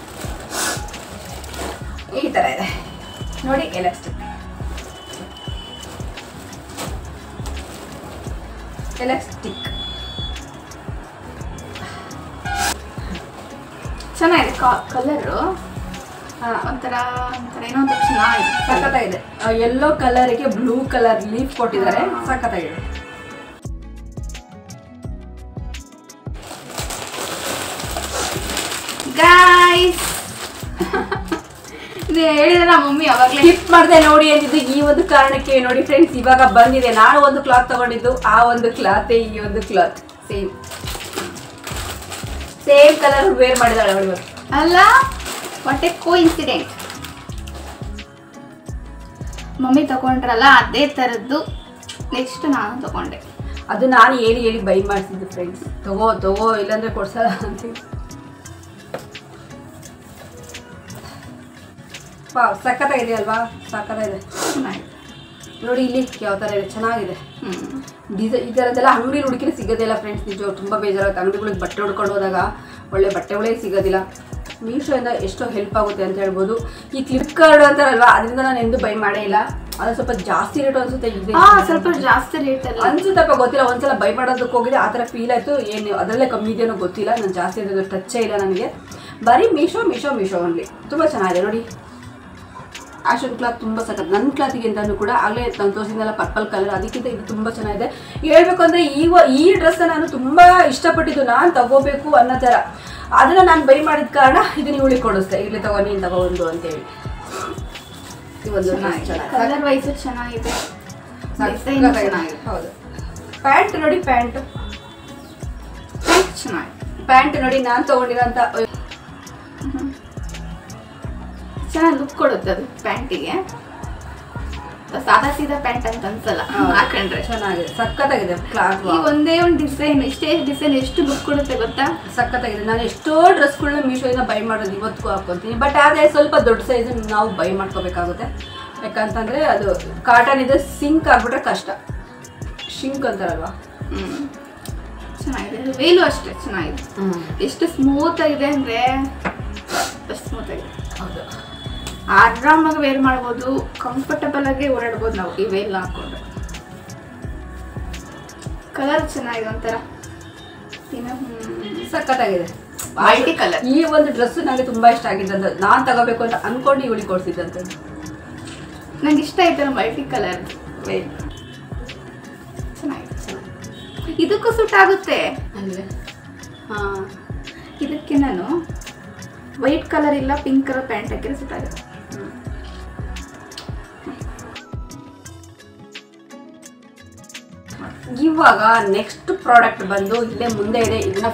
A: ಈ ಥರ ಇದೆ ನೋಡಿ, ಎಲಾಸ್ಟಿಕ್
B: ಚೆನ್ನಾಗಿದೆ ಕಲರು, ಒಂಥರ ಏನೋ ಒಂದು ಚೆನ್ನಾಗಿದೆ,
A: ಸಖತ್ತಾಗಿದೆ. ಯೆಲ್ಲೋ ಕಲರ್ಗೆ ಬ್ಲೂ ಕಲರ್ ಲೀಫ್ ಕೊಟ್ಟಿದ್ದಾರೆ, ಸಖತ್ತಾಗಿದೆ.
B: ಗೈಸ್ ಹೇಳಿದ್ರೆ ಮಮ್ಮಿ ಅವಾಗಲೇ
A: ಸ್ಕಿಪ್ ಮಾಡಿದೆ ನೋಡಿ ಅಂದಿದ್ದು ಈ ಒಂದು ಕಾರಣಕ್ಕೆ. ನೋಡಿ ಫ್ರೆಂಡ್ಸ್, ಇವಾಗ ಬಂದಿದೆ. ನಾನು ಒಂದು ಕ್ಲಾತ್ ತಗೊಂಡಿದ್ದು, ಆ ಒಂದು ಕ್ಲಾತ್ ಈ ಒಂದು ಕ್ಲಾತ್ ಸೇಮ್ ಕಲರ್ ವೇರ್ ಮಾಡಿದಾಳೆ ಅವಳು
B: ಅಲ್ಲ. What A coincident. ಮಮ್ಮಿ ತಗೊಂಡ್ರಲ್ಲ ಅದೇ ಥರದ್ದು ನೆಕ್ಸ್ಟ್ ನಾನು ತಗೊಂಡೆ.
A: ಅದು ನಾನು ಹೇಳಿ ಬೈ ಮಾಡಿಸಿದ್ದು ಫ್ರೆಂಡ್ಸ್. ತಗೋ ಇಲ್ಲಾಂದ್ರೆ ಕೊಡ್ಸಲ್ಲ ಅಂತ. ಸಖತ್ತಾಗಿದೆ ಅಲ್ವಾ? ಸಖತ್ತಾಗಿದೆ,
B: ಚೆನ್ನಾಗಿದೆ
A: ನೋಡಿ. ಇಲ್ಲಿ ಯಾವ ಥರ ಇದೆ, ಚೆನ್ನಾಗಿದೆ ಡಿಸೈನ್. ಈ ಥರದ್ದೆಲ್ಲ ಅಂಗಡಿ ಹುಡುಕಿದ್ರೆ ಸಿಗೋದಿಲ್ಲ ಫ್ರೆಂಡ್ಸ್. ನಿಜ ತುಂಬ ಬೇಜಾರಾಗುತ್ತೆ. ಅಂಗಡಿಗಳಿಗೆ ಬಟ್ಟೆ ಹುಡ್ಕೊಂಡು ಹೋದಾಗ ಒಳ್ಳೆ ಬಟ್ಟೆಗಳೇ ಸಿಗೋದಿಲ್ಲ. ಮೀಶೋಯಿಂದ ಎಷ್ಟೋ ಹೆಲ್ಪ್ ಆಗುತ್ತೆ ಅಂತ ಹೇಳ್ಬೋದು. ಈ ಫ್ಲಿಪ್ಕಾರ್ಟ್ ಅಂತಾರಲ್ವಾ, ಅದರಿಂದ ನಾನು ಎಂದು ಬೈ ಮಾಡೇ ಇಲ್ಲ. ಅದು ಸ್ವಲ್ಪ ಜಾಸ್ತಿ ರೇಟ್ ಅನ್ಸುತ್ತೆ. ಇದೆ
B: ಸ್ವಲ್ಪ ಜಾಸ್ತಿ ರೇಟ್ ಅಲ್ಲ
A: ಅನ್ಸುತ್ತಪ್ಪ, ಗೊತ್ತಿಲ್ಲ. ಒಂದ್ಸಲ ಬೈ ಮಾಡೋದಕ್ಕೆ ಹೋಗಿದೆ, ಆ ಥರ ಫೀಲ್ ಆಯಿತು. ಏನು ಅದರಲ್ಲೇ ಕಮ್ಮಿ ಇದೆಯೋ ಗೊತ್ತಿಲ್ಲ. ನಾನು ಜಾಸ್ತಿ ಇರೋದು ಟಚ್ಚೇ ಇಲ್ಲ ನನಗೆ. ಬರೀ ಮೀಶೋ ಓನ್ಲಿ. ತುಂಬ ಚೆನ್ನಾಗಿದೆ ನೋಡಿ. ಆಶನ್ ಕ್ಲಾತ್ ತುಂಬ ಸಖತ್. ನನ್ನ ಕ್ಲಾತಿಗಿಂತನೂ ಕೂಡ ಆಗಲೇ ನಾನು ತೋರಿಸಿದ್ನಲ್ಲ ಪರ್ಪಲ್ ಕಲರ್, ಅದಕ್ಕಿಂತ ಇದು ತುಂಬ ಚೆನ್ನಾಗಿದೆ. ಹೇಳ್ಬೇಕು ಅಂದರೆ ಈ ಡ್ರೆಸ್ನ ನಾನು ತುಂಬ ಇಷ್ಟಪಟ್ಟಿದ್ದು, ನಾನು ತಗೋಬೇಕು ಅನ್ನೋ ಥರ. ಅದನ್ನು ನಾನು ಬೈ ಮಾಡಿದ ಕಾರಣ ಇದನ್ನ ಇವಳಿಗೆ ಕೊಡಿಸ್ದೆ, ಇಲ್ಲಿ ತಗೋ ನೀನು ತಗೊಂಡು ಅಂತೇಳಿ. ಇವೊಂದು
B: ಕಲರ್ ವೈಸು ಚೆನ್ನಾಗಿದೆ,
A: ಚೆನ್ನಾಗಿದೆ. ಹೌದು. ಪ್ಯಾಂಟ್ ನೋಡಿ, ಪ್ಯಾಂಟ್
B: ಚೆನ್ನಾಗಿದೆ.
A: ಪ್ಯಾಂಟ್ ನೋಡಿ, ನಾನು ತಗೊಂಡಿರೋಂಥ
B: ಚೆನ್ನಾಗಿ ಲುಕ್ ಕೊಡುತ್ತೆ ಅದು ಪ್ಯಾಂಟಿಗೆ. ಸಾದಾ ಸೀದಾ ಪ್ಯಾಂಟ್ ಅಂತ ಅನ್ಸಲ್ಲ ಹಾಕೊಂಡ್ರೆ.
A: ಚೆನ್ನಾಗಿದೆ, ಸಖತ್ತಾಗಿದೆ ಕ್ಲಾತ್.
B: ಈ ಒಂದೇ ಒಂದು ಡಿಸೈನ್, ಇಷ್ಟೇ ಡಿಸೈನ್ ಎಷ್ಟು ಲುಕ್ ಕೊಡುತ್ತೆ ಗೊತ್ತಾ?
A: ಸಖತ್ತಾಗಿದೆ. ನಾನು ಎಷ್ಟೋ ಡ್ರೆಸ್ಗಳನ್ನ ಮೀಶೋದಿಂದ ಬೈ ಮಾಡೋದು ಇವತ್ತಿಗೂ ಹಾಕ್ಕೊತೀನಿ. ಬಟ್ ಆದರೆ ಸ್ವಲ್ಪ ದೊಡ್ಡ ಸೈಜ್ ನಾವು ಬೈ ಮಾಡ್ಕೋಬೇಕಾಗುತ್ತೆ. ಯಾಕಂತಂದರೆ ಅದು ಕಾಟನ್ ಇದೆ, ಸಿಂಕ್ ಆಗ್ಬಿಟ್ರೆ ಕಷ್ಟ. ಶಿಂಕ್ ಅಂತಾರಲ್ವಾ.
B: ಚೆನ್ನಾಗಿದೆ. ವೇಲು ಅಷ್ಟೇ ಚೆನ್ನಾಗಿದೆ. ಎಷ್ಟು ಸ್ಮೂತ್ ಆಗಿದೆ ಅಂದರೆ ಅಷ್ಟು ಸ್ಮೂತ್ ಆಗಿದೆ.
A: ಹೌದು,
B: ಆರಾಮಾಗಿ ವೇರ್ ಮಾಡ್ಬೋದು, ಕಂಫರ್ಟಬಲ್ ಆಗಿ ಓಡಾಡ್ಬೋದು ನಾವು ಈ ವೇಲ್ ಹಾಕೊಂಡು. ಕಲರ್ ಚೆನ್ನಾಗಿದೆ, ಒಂಥರ
A: ಸಖತ್ತಾಗಿದೆ.
B: Multi colour.
A: ಈ ಒಂದು ಡ್ರೆಸ್ ನನಗೆ ತುಂಬಾ ಇಷ್ಟ ಆಗಿದ್ದಂತ, ನಾನು ತಗೋಬೇಕು ಅಂತ ಅನ್ಕೊಂಡು ಇವಳಿಗೆ ಕೊಡ್ಸಿದ್ದಂತ.
B: ನಂಗೆ ಇಷ್ಟ ಆಯ್ತಲ್ಲ ಮಲ್ಟಿ ಕಲರ್ ವೇಲ್, ಚೆನ್ನಾಗಿದೆ. ಇದಕ್ಕೂ ಸೂಟ್ ಆಗುತ್ತೆ
A: ಅಲ್ವೇ?
B: ಇದಕ್ಕೆ ನಾನು ವೈಟ್ ಕಲರ್ ಇಲ್ಲ ಪಿಂಕ್ ಕಲರ್ ಪ್ಯಾಂಟ್ ಹಾಕಿದ್ರೆ ಸೂಟ್ ಆಗುತ್ತೆ.
A: ಇವಾಗ ನೆಕ್ಸ್ಟ್ ಪ್ರಾಡಕ್ಟ್ ಬಂದು ಇಲ್ಲೇ ಮುಂದೆ ಇದೆ. ಇದನ್ನ